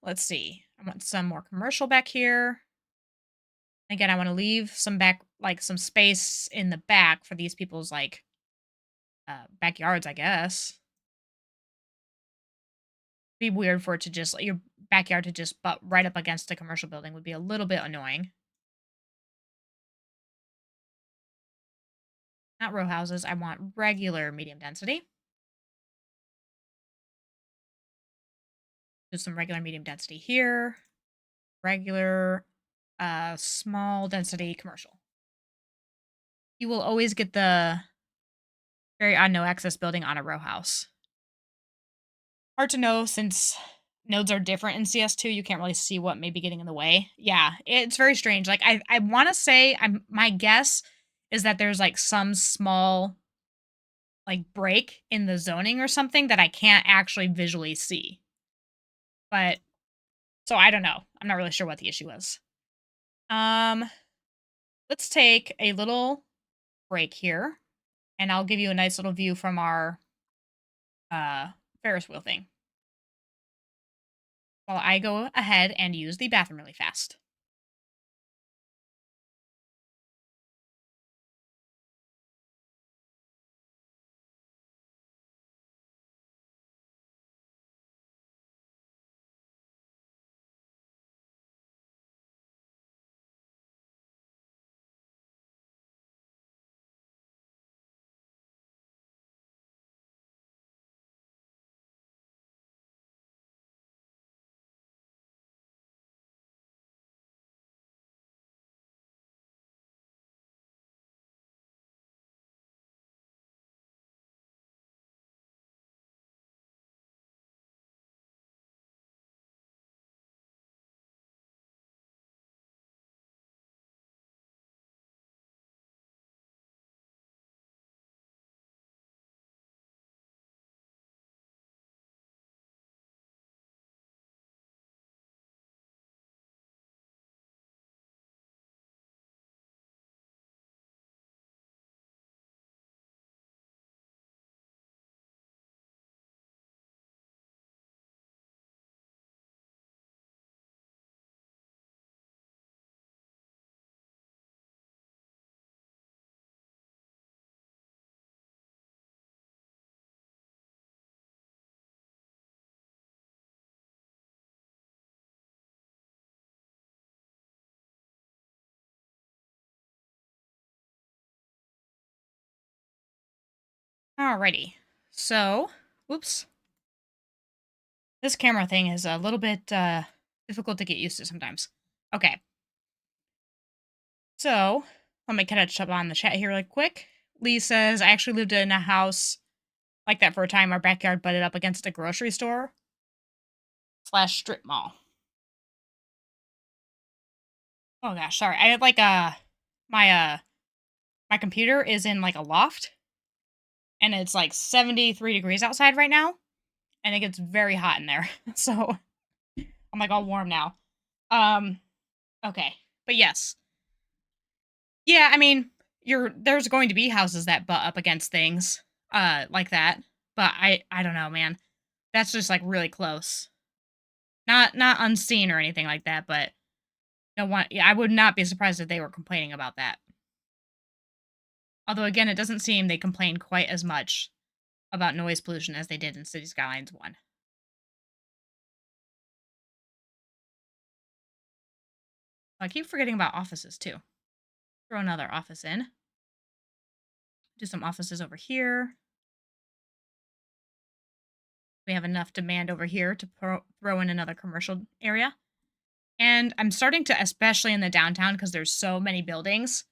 Let's see. I want some more commercial back here. Again, I want to leave some back, like some space in the back for these people's like backyards, I guess. Be weird for it to just your backyard to just butt right up against a commercial building would be a little bit annoying. Not row houses. I want regular medium density. Do some regular medium density here. Regular small density commercial. You will always get the very odd no access building on a row house. Hard to know since nodes are different in CS2. You can't really see what may be getting in the way. Yeah, it's very strange. Like I want to say my guess is that there's, like, some small, like, break in the zoning or something that I can't actually visually see. But so I don't know. I'm not really sure what the issue is. Um, let's take a little break here, and I'll give you a nice little view from our, uh, Ferris wheel thing while I go ahead and use the bathroom really fast. Alrighty. So, whoops. This camera thing is a little bit difficult to get used to sometimes. Okay. So, let me catch up on the chat here really quick. Lee says, I actually lived in a house like that for a time. Our backyard butted up against a grocery store slash strip mall. Oh gosh, sorry. I had like my my computer is in like a loft and it's like 73 degrees outside right now and it gets very hot in there. So I'm like all warm now. Um okay. But yes. Yeah, I mean, there's going to be houses that butt up against things like that. But I don't know, man. That's just like really close. Not unseen or anything like that, but no one yeah, I would not be surprised if they were complaining about that. Although again, it doesn't seem they complain quite as much about noise pollution as they did in City Skylines 1. I keep forgetting about offices too. Throw another office in. Do some offices over here. We have enough demand over here to throw in another commercial area. And I'm starting to, especially in the downtown, because there's so many buildings,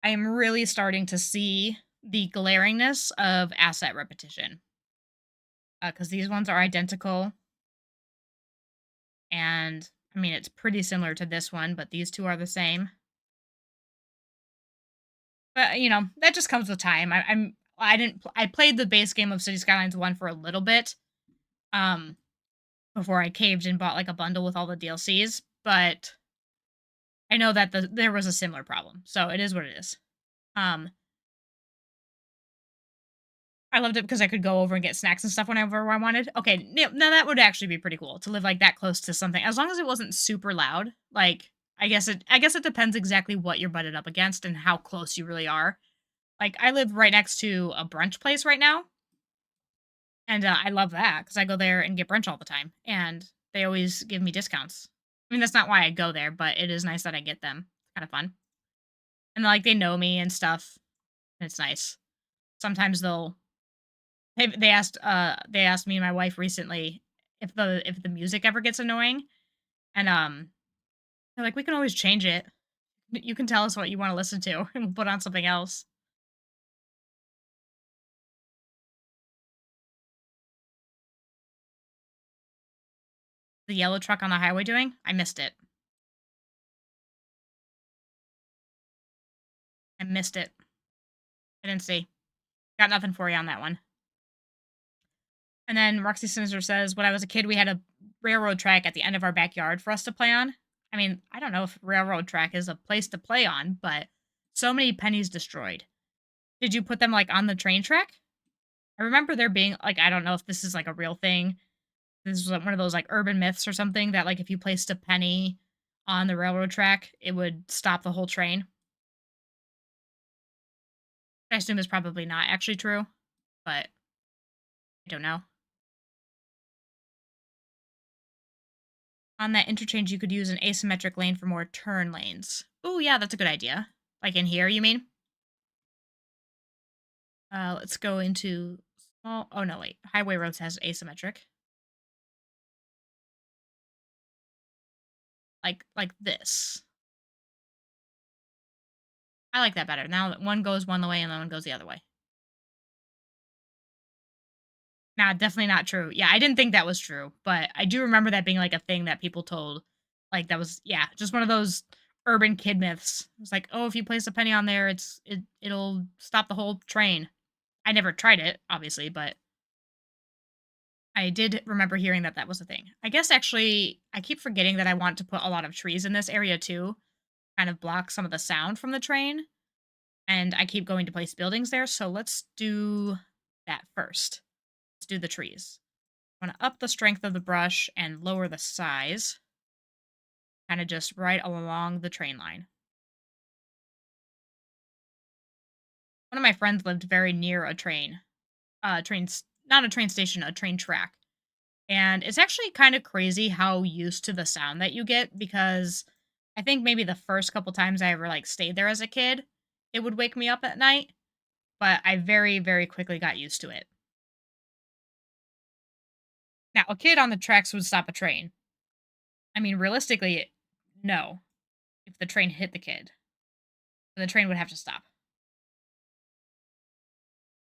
I am really starting to see the glaringness of asset repetition. Because these ones are identical. And, I mean, it's pretty similar to this one, but these two are the same. But, you know, that just comes with time. I played the base game of City Skylines 1 for a little bit, um, before I caved and bought, like, a bundle with all the DLCs, but I know that there was a similar problem, so it is what it is. Um, I loved it because I could go over and get snacks and stuff whenever I wanted. Okay, now that would actually be pretty cool to live, like, that close to something, as long as it wasn't super loud, like, I guess it depends exactly what you're butted up against and how close you really are. Like, I live right next to a brunch place right now, and, I love that because I go there and get brunch all the time, and they always give me discounts. I mean, that's not why I go there, but it is nice that I get them. It's kinda fun. And, like, they know me and stuff, and it's nice. Sometimes they asked me and my wife recently if the music ever gets annoying, and, they're like, "We can always change it. You can tell us what you wanna listen to, and we'll put on something else." The yellow truck on the highway doing? I missed it. I missed it. I didn't see. Got nothing for you on that one. And then Roxy Sinister says, when I was a kid, we had a railroad track at the end of our backyard for us to play on. I mean, I don't know if railroad track is a place to play on, but so many pennies destroyed. Did you put them like on the train track? I remember there being like, I don't know if this is like a real thing. This is like one of those like urban myths or something that like if you placed a penny on the railroad track, it would stop the whole train. I assume is probably not actually true, but I don't know. On that interchange, you could use an asymmetric lane for more turn lanes. Oh, yeah, that's a good idea. Like in here, you mean? Let's go into small. Oh no, wait. Highway roads has asymmetric. Like this. I like that better. Now that one goes one way and the one goes the other way. Nah, definitely not true. Yeah, I didn't think that was true, but I do remember that being like a thing that people told. Like that was yeah, just one of those urban kid myths. It's like, oh, if you place a penny on there, it'll stop the whole train. I never tried it, obviously, but I did remember hearing that that was a thing. I guess actually, I keep forgetting that I want to put a lot of trees in this area too, kind of block some of the sound from the train. And I keep going to place buildings there, so let's do that first. Let's do the trees. I want to up the strength of the brush and lower the size, kind of just right along the train line. One of my friends lived very near a train, not a train station, a train track. And it's actually kind of crazy how used to the sound that you get because I think maybe the first couple times I ever like stayed there as a kid, it would wake me up at night, but I very, very quickly got used to it. Now, a kid on the tracks would stop a train. I mean, realistically, no. If the train hit the kid, then the train would have to stop.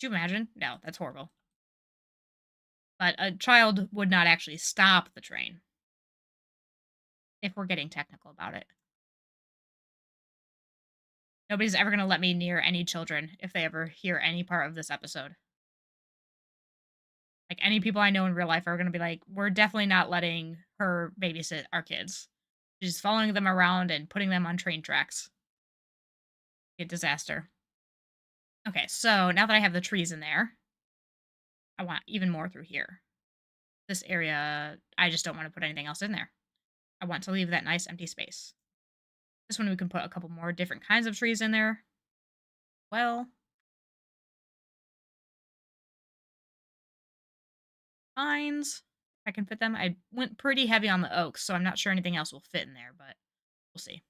Could you imagine? No, that's horrible. But a child would not actually stop the train if we're getting technical about it. Nobody's ever going to let me near any children if they ever hear any part of this episode. Like any people I know in real life are going to be like, we're definitely not letting her babysit our kids. She's following them around and putting them on train tracks. A disaster. Okay, so now that I have the trees in there, I want even more through here. This area, I just don't want to put anything else in there. I want to leave that nice empty space. This one we can put a couple more different kinds of trees in there. Well, pines. If I can fit them. I went pretty heavy on the oaks, so I'm not sure anything else will fit in there, but we'll see.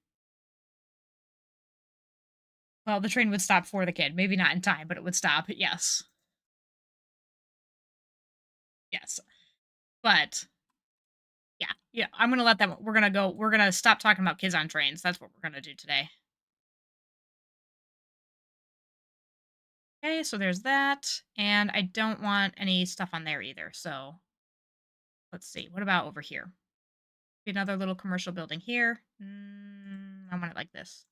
Well, the train would stop for the kid. Maybe not in time, but it would stop. Yes. Yes. But yeah. Yeah. I'm gonna let them we're gonna stop talking about kids on trains. That's what we're gonna do today. Okay, so there's that. And I don't want any stuff on there either. So let's see. What about over here? Another little commercial building here. I want it like this.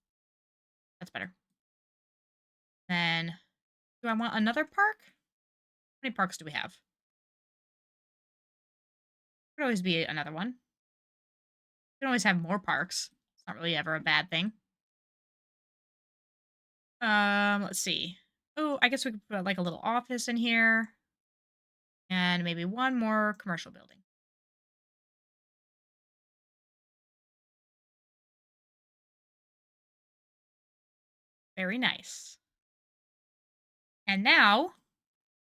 That's better. Then, do I want another park? How many parks do we have? Could always be another one. We can always have more parks. It's not really ever a bad thing. Let's see. Oh, I guess we could put like a little office in here. And maybe one more commercial building. Very nice. And now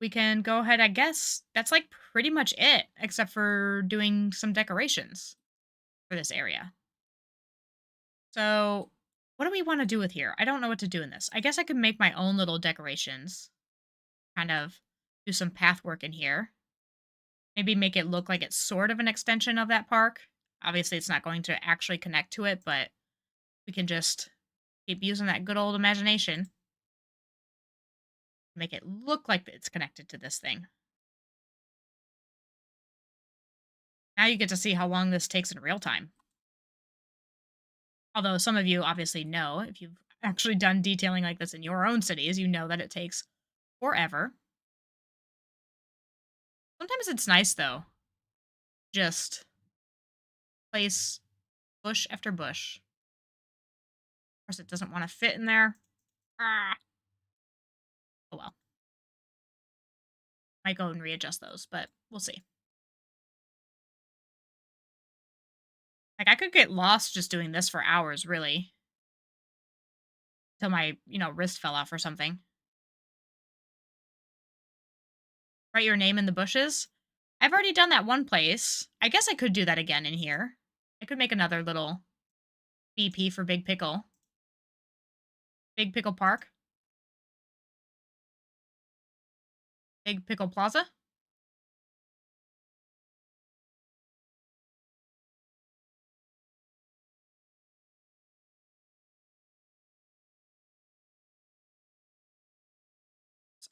we can go ahead, I guess. That's like pretty much it, except for doing some decorations for this area. So, what do we want to do with here? I don't know what to do in this. I guess I could make my own little decorations, kind of do some path work in here. Maybe make it look like it's sort of an extension of that park. Obviously, it's not going to actually connect to it, but we can just keep using that good old imagination. Make it look like it's connected to this thing. Now you get to see how long this takes in real time. Although some of you obviously know if you've actually done detailing like this in your own cities, you know that it takes forever. Sometimes it's nice though. Just place bush after bush. Of course, it doesn't want to fit in there. Ah, oh well. Might go and readjust those, but we'll see. Like I could get lost just doing this for hours, really, till my wrist fell off or something. Write your name in the bushes. I've already done that one place. I guess I could do that again in here. I could make another little BP for Big Pickle. Big Pickle Park. Big Pickle Plaza.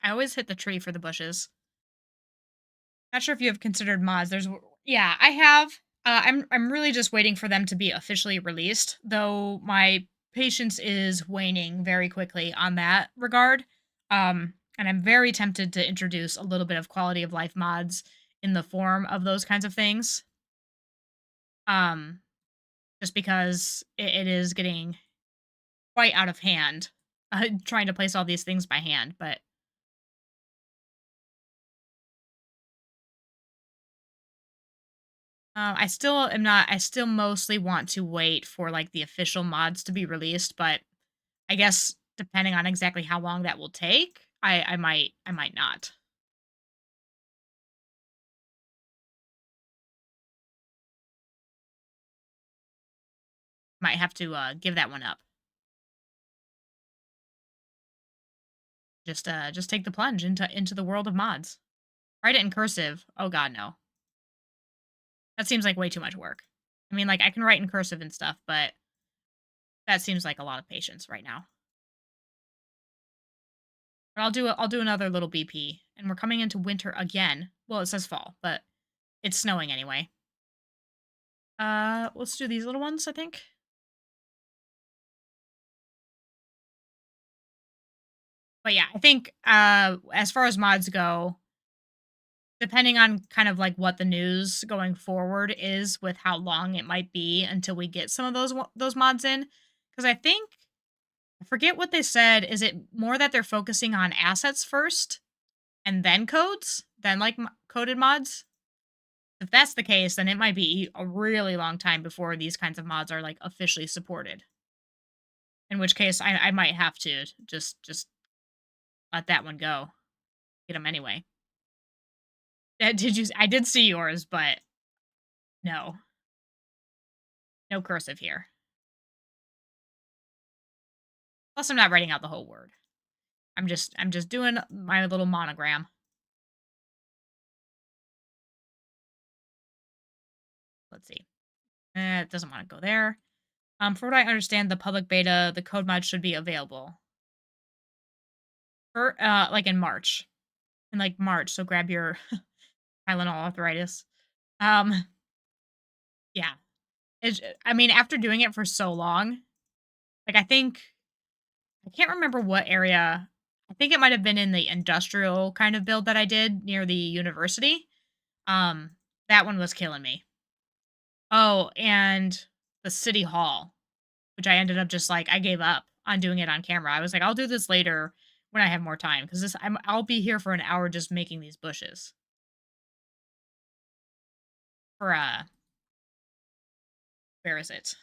I always hit the tree for the bushes. Not sure if you have considered mods. Yeah, I have. I'm really just waiting for them to be officially released, though my patience is waning very quickly on that regard. And I'm very tempted to introduce a little bit of quality of life mods in the form of those kinds of things. Um, just because it is getting quite out of hand, trying to place all these things by hand. But I still am not. I still mostly want to wait for like the official mods to be released, but I guess depending on exactly how long that will take, I might not. Might have to give that one up. Just take the plunge into the world of mods. Write it in cursive. Oh god, no. That seems like way too much work. I mean, like I can write in cursive and stuff, but that seems like a lot of patience right now. But I'll do another little BP, and we're coming into winter again. Well, it says fall, but it's snowing anyway. Let's do these little ones, I think. But yeah, I think as far as mods go, depending on kind of like what the news going forward is with how long it might be until we get some of those mods in, because I think I forget what they said. Is it more that they're focusing on assets first and then codes, then like coded mods? If that's the case, then it might be a really long time before these kinds of mods are like officially supported. In which case, I might have to just let that one go. Get them anyway. Did you? I did see yours, but no, no cursive here. Plus, I'm not writing out the whole word. I'm just doing my little monogram. Let's see. It doesn't want to go there. For what I understand, the public beta, the code mod should be available for like in March, in like March. So grab your Tylenol arthritis. Um, yeah. I mean, after doing it for so long, like I can't remember what area. I think it might have been in the industrial kind of build that I did near the university. Um, that one was killing me. Oh, and the city hall, which I ended up just like I gave up on doing it on camera. I was like, I'll do this later when I have more time because I'll be here for an hour just making these bushes. For where is it?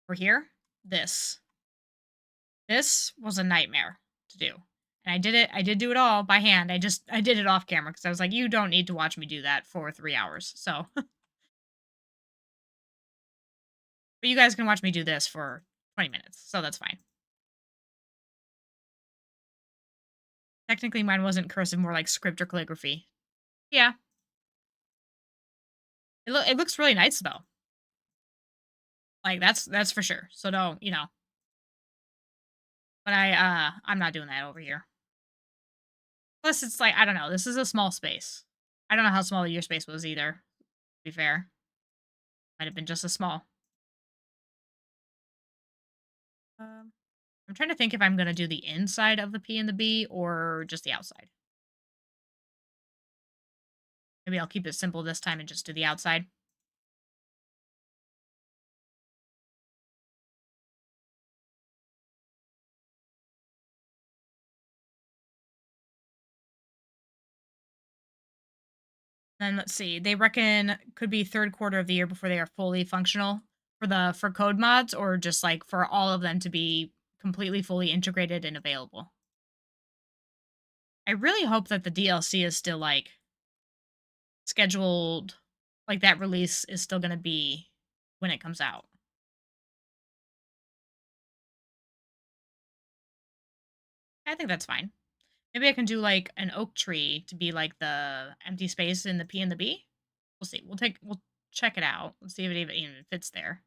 We're here. This was a nightmare to do. And I did do it all by hand. I did it off camera because I was like, you don't need to watch me do that for 3 hours. So but you guys can watch me do this for 20 minutes. So that's fine. Technically mine wasn't cursive, more like script or calligraphy. Yeah. It looks really nice though. Like that's for sure. So don't, but I'm not doing that over here. Plus it's like, I don't know, this is a small space. I don't know how small your space was either, to be fair. Might have been just as small. Um, I'm trying to think if I'm gonna do the inside of the P and the B or just the outside. Maybe I'll keep it simple this time and just do the outside. Then let's see. They reckon could be third quarter of the year before they are fully functional for code mods, or just like for all of them to be completely fully integrated and available. I really hope that the DLC is still like scheduled, like that release is still going to be when it comes out. I think that's fine. Maybe I can do like an oak tree to be like the empty space in the P and the B. We'll see. We'll check it out. Let's see if it even fits there.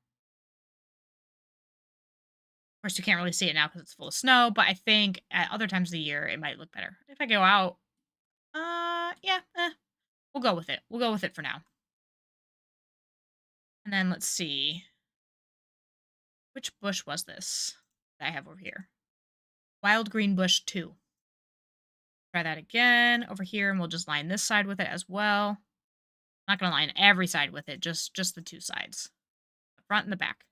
Of course, you can't really see it now because it's full of snow, but I think at other times of the year it might look better. If I go out, yeah, we'll go with it. We'll go with it for now. And then let's see. Which bush was this that I have over here? Wild green bush 2. Try that again over here, and we'll just line this side with it as well. Not gonna line every side with it, just the 2 sides. The front and the back.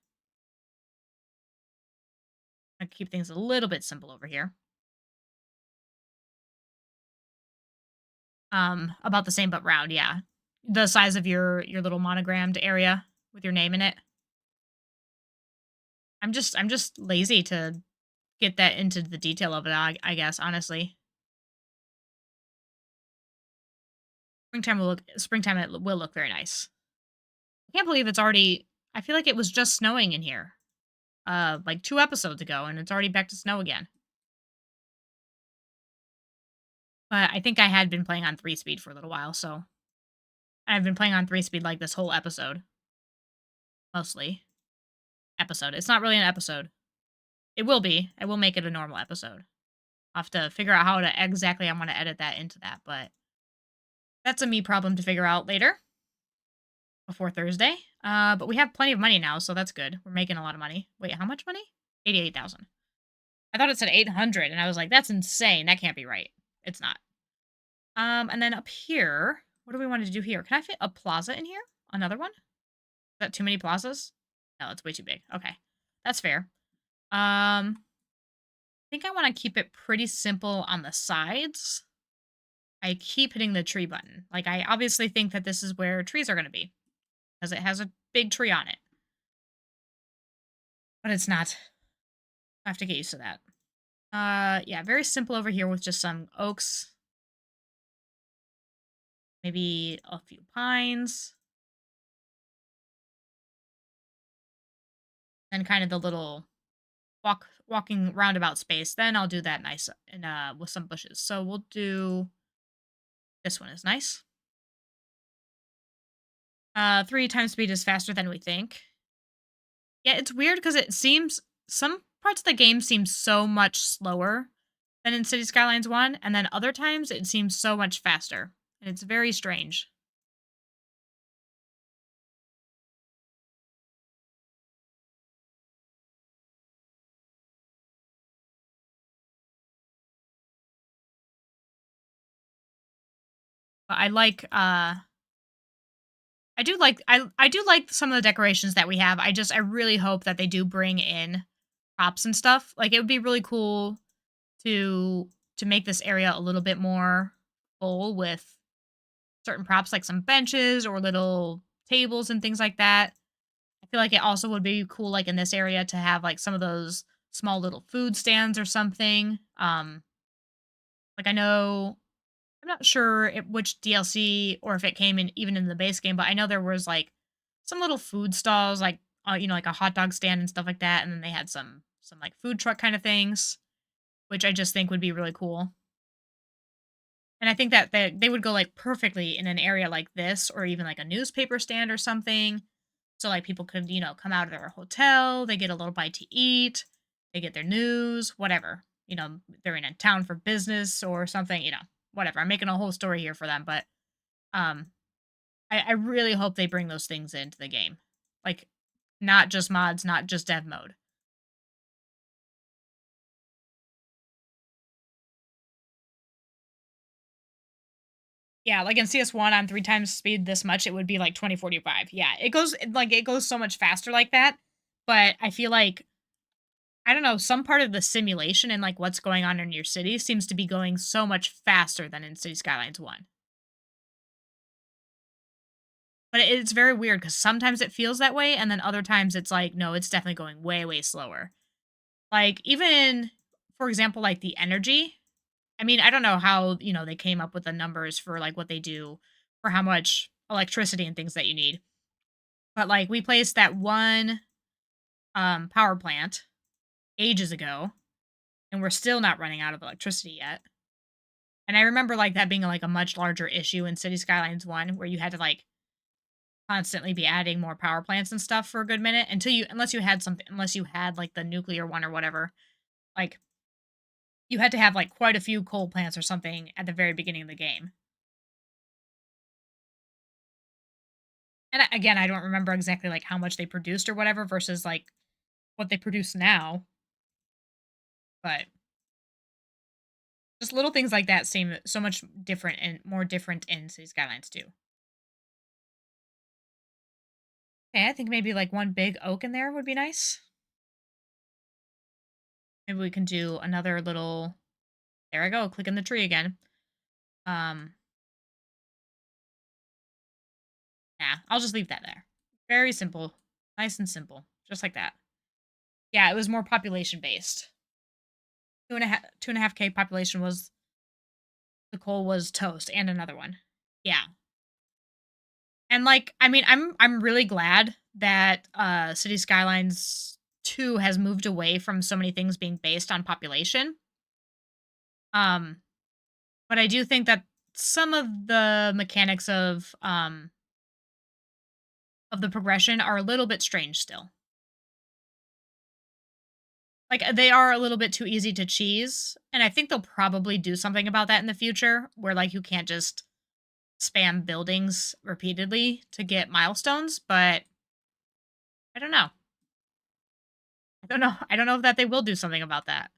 I keep things a little bit simple over here. About the same but round, yeah. The size of your little monogrammed area with your name in it. I'm just lazy to get that into the detail of it, I guess, honestly. Springtime it will look very nice. I can't believe it's already I feel like it was just snowing in here, like 2 episodes ago, and it's already back to snow again. But I think I had been playing on 3 speed for a little while, so I've been playing on 3 speed, like, this whole episode, mostly. Episode. It's not really an episode. It will be. I will make it a normal episode. I'll have to figure out how to exactly I wanna edit that into that, but that's a me problem to figure out later, before Thursday. But we have plenty of money now, so that's good. We're making a lot of money. Wait, how much money? 88,000. I thought it said 800, and I was like, "That's insane. That can't be right." It's not. And then up here, what do we want to do here? Can I fit a plaza in here? Another one? Is that too many plazas? No, it's way too big. Okay. That's fair. I think I want to keep it pretty simple on the sides. I keep hitting the tree button. Like, I obviously think that this is where trees are going to be because it has a big tree on it. But it's not. I have to get used to that. Yeah, very simple over here with just some oaks, maybe a few pines, and kind of the little walking roundabout space. Then I'll do that nice and with some bushes. So we'll do this one is nice. 3 times speed is faster than we think. Yeah, it's weird because it seems some parts of the game seem so much slower than in City Skylines 1, and then other times it seems so much faster. And it's very strange. But I do like some of the decorations that we have. I really hope that they do bring in props and stuff. Like, it would be really cool to make this area a little bit more full with certain props, like some benches or little tables and things like that. I feel like it also would be cool, like in this area, to have like some of those small little food stands or something. Like I know I'm not sure which DLC or if it came in even in the base game, but I know there was like some little food stalls, like like a hot dog stand and stuff like that, and then they had some like food truck kind of things, which I just think would be really cool. And I think that they would go like perfectly in an area like this, or even like a newspaper stand or something. So like people could come out of their hotel, they get a little bite to eat, they get their news, whatever. They're in a town for business or something. Whatever. I'm making a whole story here for them, but um, I really hope they bring those things into the game, like not just mods, not just dev mode. Yeah, like in CS1 on 3 times speed this much, it would be like 2045. Yeah, it goes so much faster like that, but I feel like I don't know, some part of the simulation and, like, what's going on in your city seems to be going so much faster than in City Skylines 1. But it's very weird because sometimes it feels that way, and then other times it's like, no, it's definitely going way, way slower. Like, even, for example, like, the energy, I mean, I don't know how, they came up with the numbers for, like, what they do for how much electricity and things that you need, but, like, we placed that one, power plant ages ago, and we're still not running out of electricity yet. And I remember, like, that being, like, a much larger issue in City Skylines 1 where you had to, like, constantly be adding more power plants and stuff for a good minute unless you had, like, the nuclear one or whatever, like, you had to have, like, quite a few coal plants or something at the very beginning of the game. And again, I don't remember exactly, like, how much they produced or whatever versus, like, what they produce now, but just little things like that seem so much different and more different in City Skylines 2. Okay, I think maybe, like, one big oak in there would be nice. Maybe we can do another little there I go, clicking the tree again. Um, yeah, I'll just leave that there. Very simple. Nice and simple. Just like that. Yeah, it was more population based. 2.5K population was the goal was toast and another one. Yeah. And like, I mean, I'm really glad that City Skylines 2 has moved away from so many things being based on population. Um, but I do think that some of the mechanics of the progression are a little bit strange still. Like, they are a little bit too easy to cheese, and I think they'll probably do something about that in the future where, like, you can't just spam buildings repeatedly to get milestones, but I don't know. I don't know. I don't know if that they will do something about that.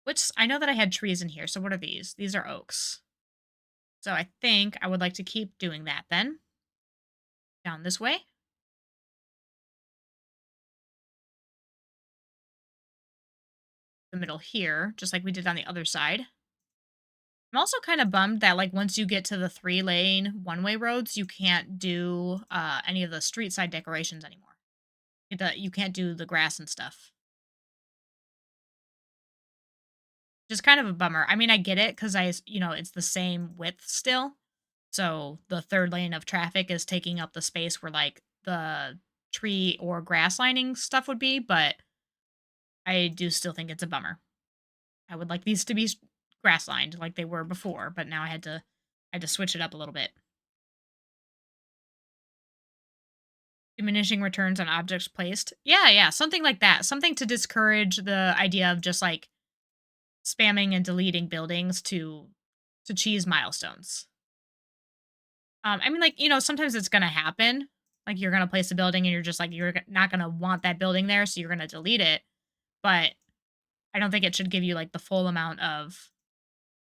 Which I know that I had trees in here, so what are these? These are oaks. So I think I would like to keep doing that then. Down this way. The middle here, just like we did on the other side. I'm also kind of bummed that like once you get to the 3-lane one-way roads, you can't do any of the street side decorations anymore. You can't do the grass and stuff. Just kind of a bummer. I mean, I get it because it's the same width still. So the third lane of traffic is taking up the space where like the tree or grass lining stuff would be, but I do still think it's a bummer. I would like these to be grass lined like they were before, but now I had to switch it up a little bit. Diminishing returns on objects placed. Yeah, yeah, something like that. Something to discourage the idea of just like spamming and deleting buildings to cheese milestones. I mean, like, sometimes it's gonna happen. Like you're gonna place a building and you're just like you're not gonna want that building there, so you're gonna delete it. But I don't think it should give you like the full amount of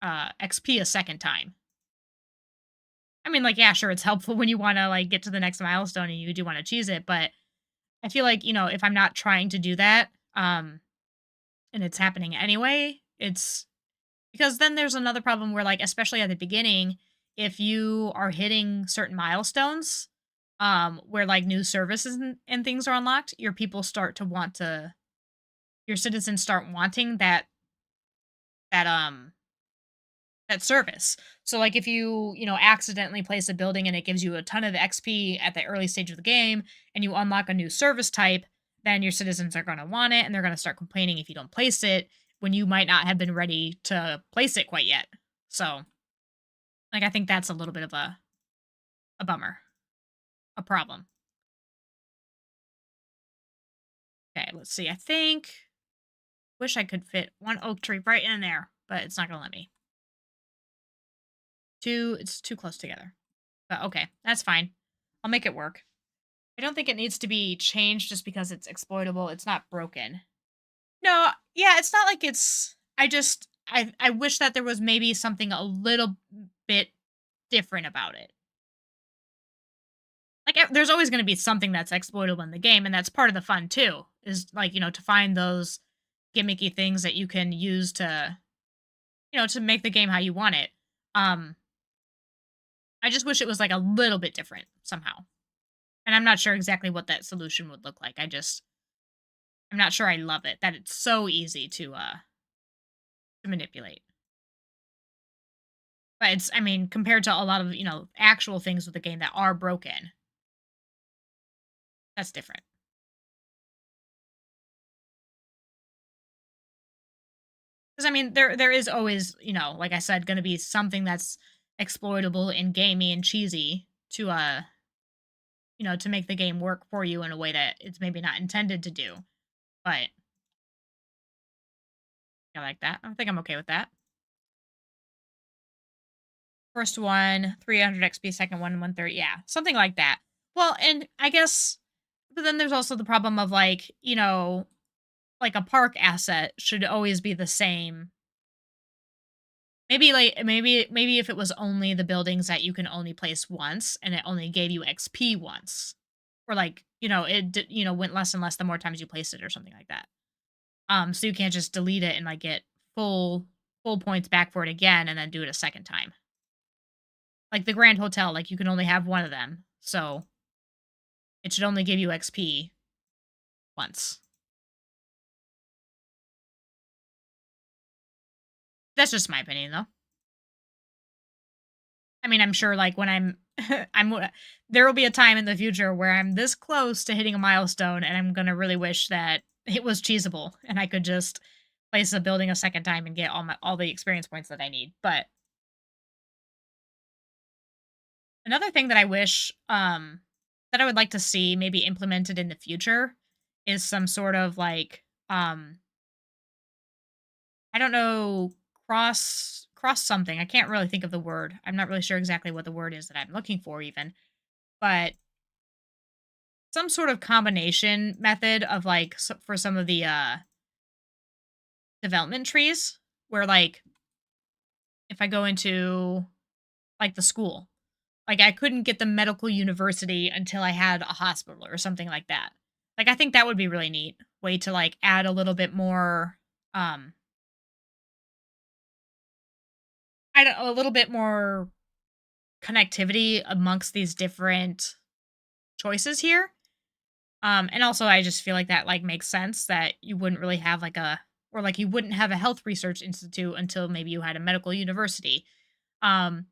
XP a second time. I mean, like, yeah, sure, it's helpful when you want to like get to the next milestone and you do want to cheese it, but I feel like if I'm not trying to do that, and it's happening anyway, it's because then there's another problem where, like, especially at the beginning, if you are hitting certain milestones, where like new services and things are unlocked, your citizens start wanting that that service. So like if you accidentally place a building and it gives you a ton of XP at the early stage of the game and you unlock a new service type, then your citizens are going to want it and they're going to start complaining if you don't place it when you might not have been ready to place it quite yet. So, like I think that's a little bit of a bummer, a problem. Okay, let's see. I think wish I could fit one oak tree right in there, but it's not going to let me. It's too close together. But okay, that's fine. I'll make it work. I don't think it needs to be changed just because it's exploitable. It's not broken. No, yeah, it's not like it's I wish that there was maybe something a little bit different about it. Like, there's always gonna be something that's exploitable in the game, and that's part of the fun too, is, like, to find those gimmicky things that you can use to, to make the game how you want it. Um, I just wish it was, like, a little bit different somehow, and I'm not sure exactly what that solution would look like. I'm not sure I love it, that it's so easy to manipulate. But it's I mean, compared to a lot of, actual things with the game that are broken, that's different. 'Cause I mean, there is always, like I said, gonna be something that's exploitable and gamey and cheesy to make the game work for you in a way that it's maybe not intended to do. But I like that. I think I'm okay with that. First one, 300 XP, second one, 130. Yeah, something like that. Well, and I guess, but then there's also the problem of like, like a park asset should always be the same. Maybe if it was only the buildings that you can only place once and it only gave you XP once. Or like, went less and less the more times you placed it or something like that. So you can't just delete it and like get full points back for it again and then do it a second time. Like the Grand Hotel, like you can only have one of them. So it should only give you XP once. That's just my opinion though. I mean, I'm sure like when there will be a time in the future where I'm this close to hitting a milestone and I'm going to really wish that it was cheesable and I could just place a building a second time and get all the experience points that I need. But another thing that I wish that I would like to see maybe implemented in the future is some sort of like I don't know, cross something. I can't really think of the word. I'm not really sure exactly what the word is that I'm looking for even. But some sort of combination method of like for some of the development trees where like if I go into like the school, like I couldn't get the medical university until I had a hospital or something like that. Like I think that would be really neat way to like add a little bit more um I don't a little bit more connectivity amongst these different choices here. And also I just feel like that like makes sense that you wouldn't really have like a or like you wouldn't have a health research institute until maybe you had a medical university. Um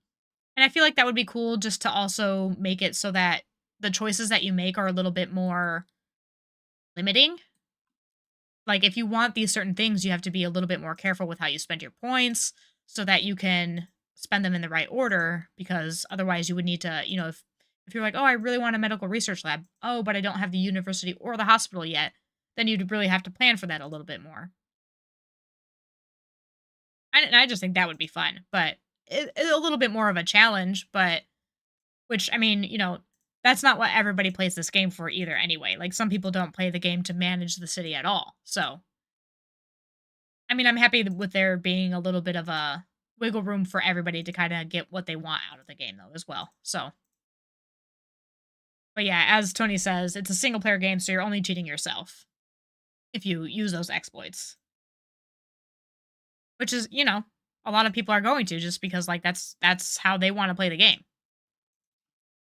and I feel like that would be cool just to also make it so that the choices that you make are a little bit more limiting. Like if you want these certain things, you have to be a little bit more careful with how you spend your points so that you can spend them in the right order because otherwise you would need to, if you're like, "Oh, I really want a medical research lab." "Oh, but I don't have the university or the hospital yet." Then you'd really have to plan for that a little bit more. And I just think that would be fun, but it's a little bit more of a challenge, but which I mean, that's not what everybody plays this game for either anyway. Like some people don't play the game to manage the city at all. So I mean, I'm happy with there being a little bit of a wiggle room for everybody to kind of get what they want out of the game, though, as well. So, but yeah, as Tony says, it's a single player game, so you're only cheating yourself if you use those exploits, which is, a lot of people are going to just because like that's how they want to play the game.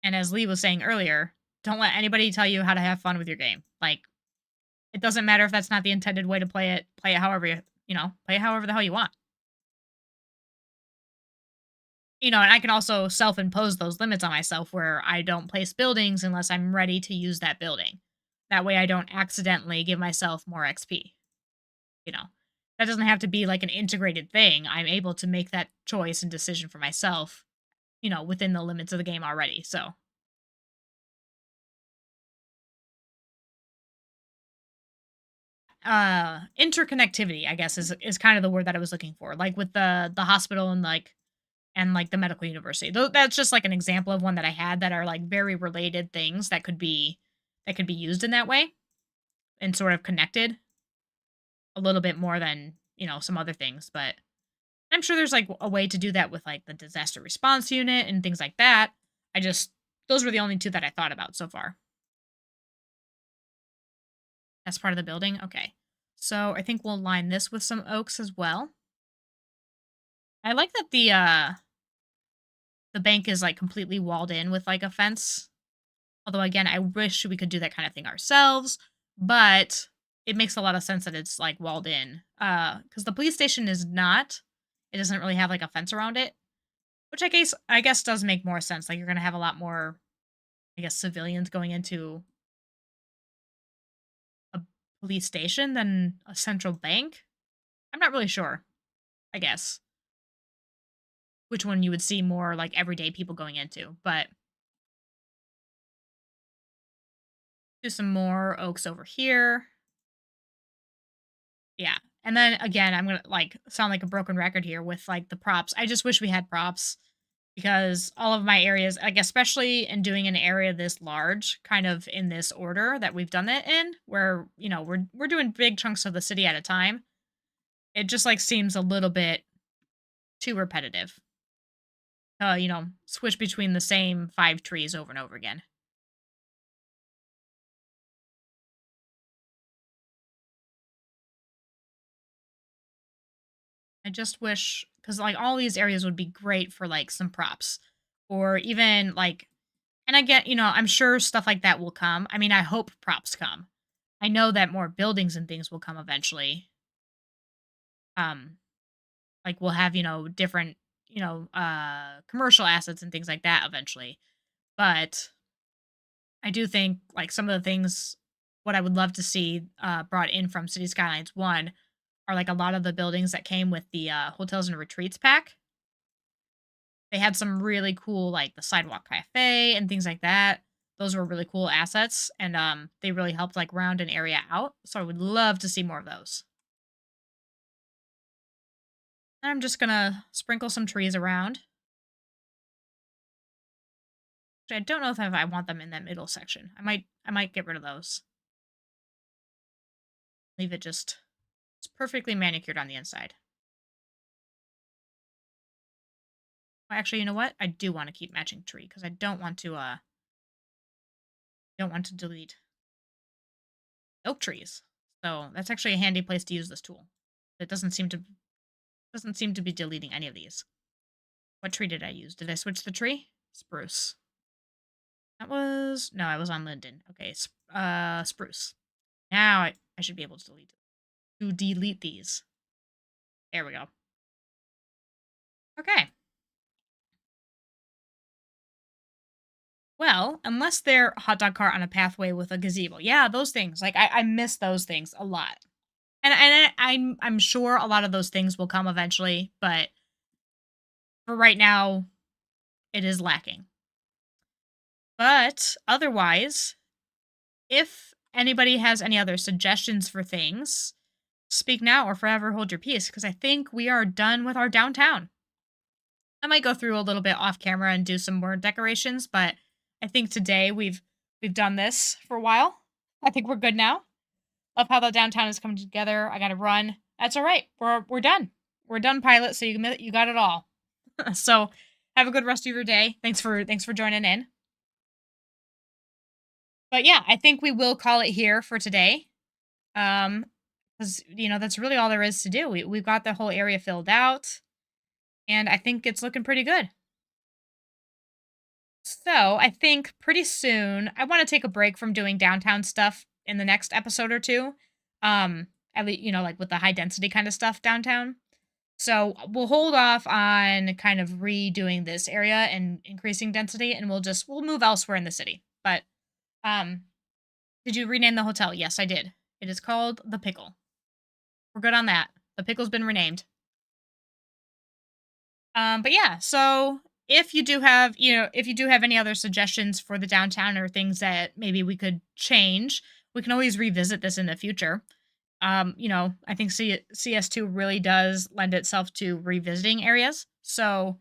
And as Lee was saying earlier, don't let anybody tell you how to have fun with your game. Like it doesn't matter if that's not the intended way to play it. Play it however play it however the hell you want. And I can also self-impose those limits on myself where I don't place buildings unless I'm ready to use that building. That way I don't accidentally give myself more XP, you know. That doesn't have to be like an integrated thing. I'm able to make that choice and decision for myself, within the limits of the game already. So, interconnectivity, I guess is kind of the word that I was looking for. Like with the hospital and the medical university. Though that's just like an example of one that I had that are like very related things that could be used in that way and sort of connected a little bit more than, some other things, but I'm sure there's like a way to do that with like the disaster response unit and things like that. I just those were the only two that I thought about so far. That's part of the building. Okay. So I think we'll line this with some oaks as well. I like that the bank is like completely walled in with like a fence. Although again, I wish we could do that kind of thing ourselves, but it makes a lot of sense that it's like walled in. Cuz the police station is not. It doesn't really have like a fence around it, which I guess does make more sense. Like you're going to have a lot more I guess civilians going into a police station than a central bank. I'm not really sure, I guess, which one you would see more like everyday people going into, but do some more oaks over here. Yeah. And then again, I'm going to like sound like a broken record here with like the props. I just wish we had props because all of my areas, like especially in doing an area this large, kind of in this order that we've done it in, where, we're doing big chunks of the city at a time. It just like seems a little bit too repetitive. Switch between the same 5 trees over and over again. I just wish because like all these areas would be great for like some props or even like and I get, I'm sure stuff like that will come. I mean, I hope props come. I know that more buildings and things will come eventually. Um like we'll have, different, commercial assets and things like that eventually. But I do think like some of the things what I would love to see brought in from City Skylines 1 are like a lot of the buildings that came with the hotels and retreats pack. They had some really cool like the sidewalk cafe and things like that. Those were really cool assets and they really helped like round an area out. So I would love to see more of those. And I'm just gonna sprinkle some trees around. Which I don't know if I want them in that middle section. I might get rid of those. Leave it just it's perfectly manicured on the inside. Well, actually, you know what? I do want to keep matching tree because I don't want to delete oak trees. So that's actually a handy place to use this tool. It doesn't seem to be deleting any of these. What tree did I use? Did I switch the tree? Spruce. That was no, I was on linden. Okay, spruce. Now I should be able to delete these. There we go. Okay. Well, unless they're hot dog cart on a pathway with a gazebo. Yeah, those things. Like I miss those things a lot. And I'm sure a lot of those things will come eventually, but for right now, it is lacking. But otherwise, if anybody has any other suggestions for things, speak now or forever hold your peace, because I think we are done with our downtown. I might go through a little bit off camera and do some more decorations, but I think today we've done this for a while. I think we're good now. Love how the downtown is coming together. I got to run. That's all right. We're done. We're done, pilot. So you got it all. So have a good rest of your day. Thanks for joining in. But yeah, I think we will call it here for today. Because that's really all there is to do. We've got the whole area filled out, and I think it's looking pretty good. So I think pretty soon I want to take a break from doing downtown stuff in the next episode or two. At least like with the high density kind of stuff downtown. So we'll hold off on kind of redoing this area and increasing density, and we'll move elsewhere in the city. But um, did you rename the hotel? Yes, I did. It is called the Pickle. We're good on that. The Pickle's been renamed. But yeah, so if you do have any other suggestions for the downtown or things that maybe we could change, we can always revisit this in the future. I think CS2 really does lend itself to revisiting areas. So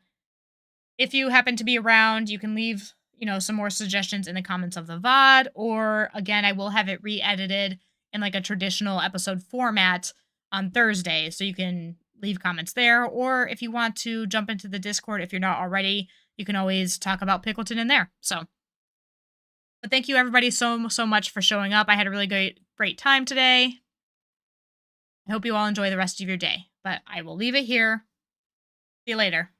if you happen to be around, you can leave, some more suggestions in the comments of the VOD, or again, I will have it re-edited in like a traditional episode format on Thursday. So you can, leave comments there. Or if you want to jump into the Discord, if you're not already, you can always talk about Pickleton in there. So, but thank you everybody so much for showing up. I had a really great time today. I hope you all enjoy the rest of your day. But I will leave it here. See you later.